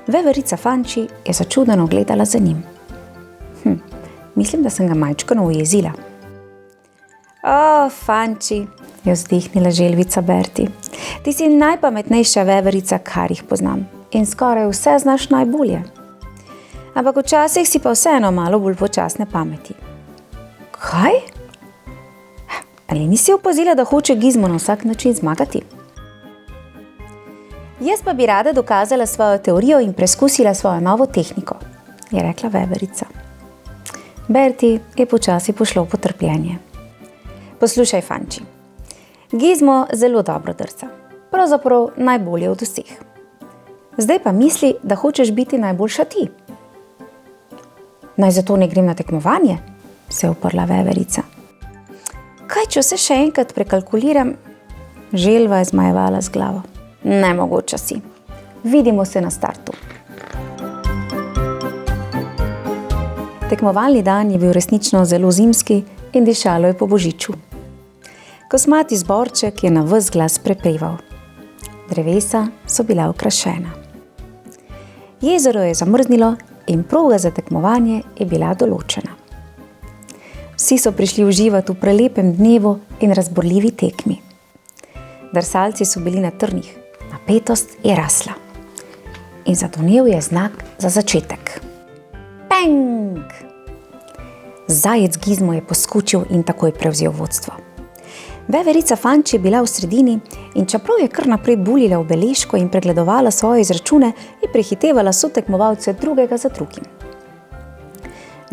Veverica Fanči je začudeno gledala za njim. Mislim, da sem ga majčkeno ujezila. O, Fanči, je vzdihnila želvica Berti, ti si najpametnejša veverica, kar jih poznam in skoraj vse znaš najbolje. Ampak včasih si pa vseeno malo bolj počasne pameti. Kaj? Ali nisi opazila, da hoče Gizmo na vsak način zmagati? pa bi rada dokazala svojo teorijo in preskusila svojo novo tehniko, je rekla veverica. Berti je počasi pošlo v potrpljenje. Poslušaj, fanči, Gizmo zelo dobro drsa, pravzaprav najbolje od vseh. Zdaj pa misli, da hočeš biti najboljša ti. Naj zato ne grem na tekmovanje, se je uprla veverica. Kaj, če se še enkrat prekalkuliram? Želva je zmajevala z glavo. Nemogoče si. Vidimo se na startu. Tekmovalni dan je bil resnično zelo zimski in dišalo je po božiču. Kosmati zborček je na ves glas prepeval. Drevesa so bila okrašena. Jezero je zamrznilo in proga za tekmovanje je bila določena. Vsi so prišli uživati v prelepem dnevu in razborljivi tekmi. Drsalci so bili na trnih, napetost je rasla. In zadonel je znak za začetek. Peng! Zajec Gizmo je poskočil in takoj prevzel vodstvo. Veverica Fanči je bila v sredini in čeprav je kar naprej buljila v beležko in pregledovala svoje izračune, je prehitevala sotekmovalce drugega za drugim.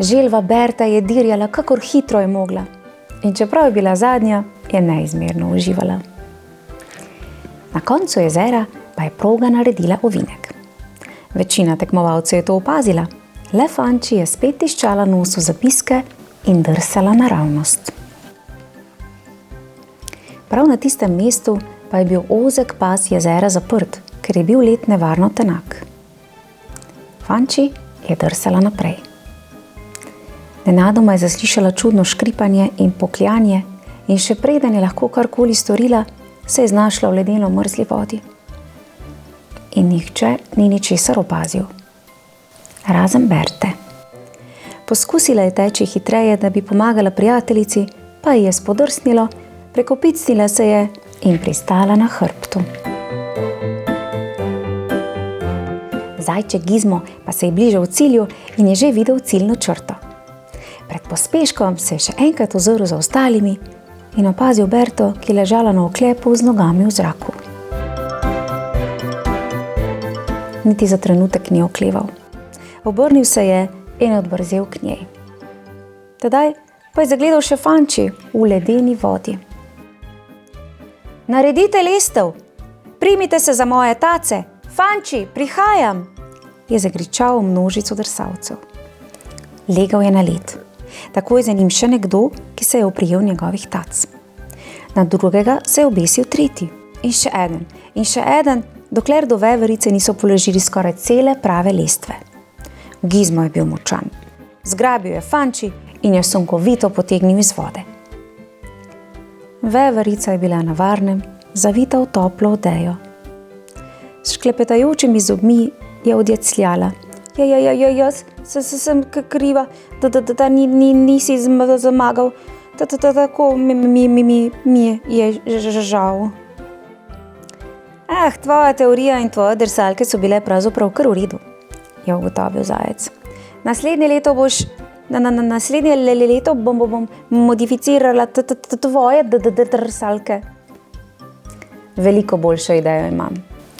Želva Berta je dirjala, kakor hitro je mogla, in čeprav je bila zadnja, je neizmerno uživala. Na koncu jezera pa je proga naredila ovinek. Večina tekmovalcev je to opazila, le Fanči je spet tiščala nos v zapiske in drsala naravnost. Prav na tistem mestu pa je bil ozek pas jezera zaprt, ker je bil led nevarno tenak. Fanči je drsala naprej. Nenadoma je zaslišala čudno škripanje in pokljanje in še preden je lahko karkoli storila, se je znašla v ledeno mrzli vodi. In nihče ni ničesar opazil. Razen Berte. Poskusila je teči hitreje, da bi pomagala prijateljici, pa ji je spodrsnilo, prekopicnila se je in pristala na hrbtu. Zajček Gizmo pa se je bližal cilju in je že videl ciljno črto. Pred pospeškom se je še enkrat ozrl za ostalimi in opazil Berto, ki je ležala na oklepu z nogami v zraku. Niti za trenutek ni okleval. Obrnil se je in odbrzel k njej. Tedaj pa je zagledal še Fanči v ledeni vodi. Naredite lestev, primite se za moje tace, Fanči, prihajam, je zagričal množico drsalcev. Legal je na led. Takoj za njim še nekdo, ki se je oprijel njegovih tac. Na drugega se je obesil tretji in še eden, dokler do veverice niso položili skoraj cele prave lestve. Gizmo je bil močan. Zgrabil je Fanči in jo sunkovito potegnil iz vode. Veverica je bila na varnem, zavita v toplo odejo. S šklepetajočimi zobmi je odjecljala. Jaz sem kriva, da nisi zmagal. Tako mi je žal. Tvoja teorija in tvoje drsalke so bile pravzaprav kar v redu, je ugotovil zajec. Naslednje leto bom modificirala tvoje drsalke. Veliko boljšo idejo imam,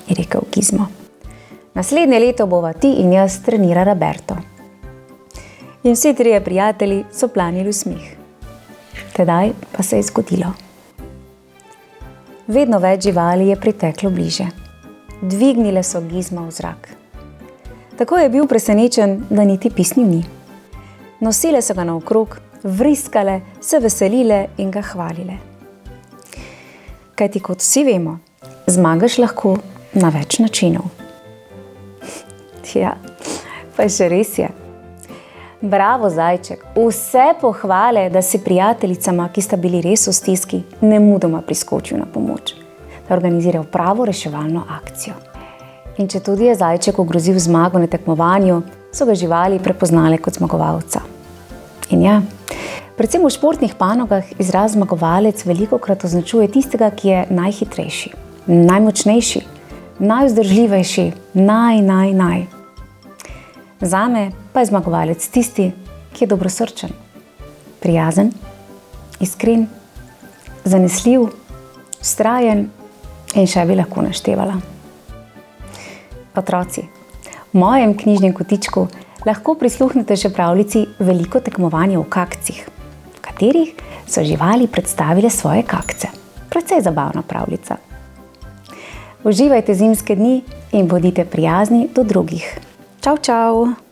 je rekel Gizmo. Naslednje leto bova ti in jaz trenirala Berto. In vsi trije prijatelji so planili v smeh. Tedaj pa se je zgodilo. Vedno več živali je priteklo bliže. Dvignile so Gizma v zrak. Tako je bil presenečen, da niti pisnil ni. Nosile so ga naokrog, vriskale, se veselile in ga hvalile. Kajti kot vsi vemo, zmagaš lahko na več načinov. Ja, pa še res je. Bravo, zajček, vse pohvale, da si prijateljicama, ki sta bili res v stiski, nemudoma priskočil na pomoč, da organiziral pravo reševalno akcijo. In če tudi je zajček ogrozil zmago na tekmovanju, so ga živali prepoznale kot zmagovalca. In ja, predvsem v športnih panogah izraz zmagovalec velikokrat označuje tistega, ki je najhitrejši, najmočnejši, najvzdržljivejši, naj. Zame pa je zmagovalec tisti, ki je dobrosrčen, prijazen, iskren, zanesljiv, vztrajen in še bi lahko naštevala. Otroci, v mojem knjižnem kotičku lahko prisluhnete še pravljici Veliko tekmovanje v kakcih, v katerih so živali predstavile svoje kakce. Precej zabavna pravljica. Uživajte zimske dni in bodite prijazni do drugih. Čau, čau!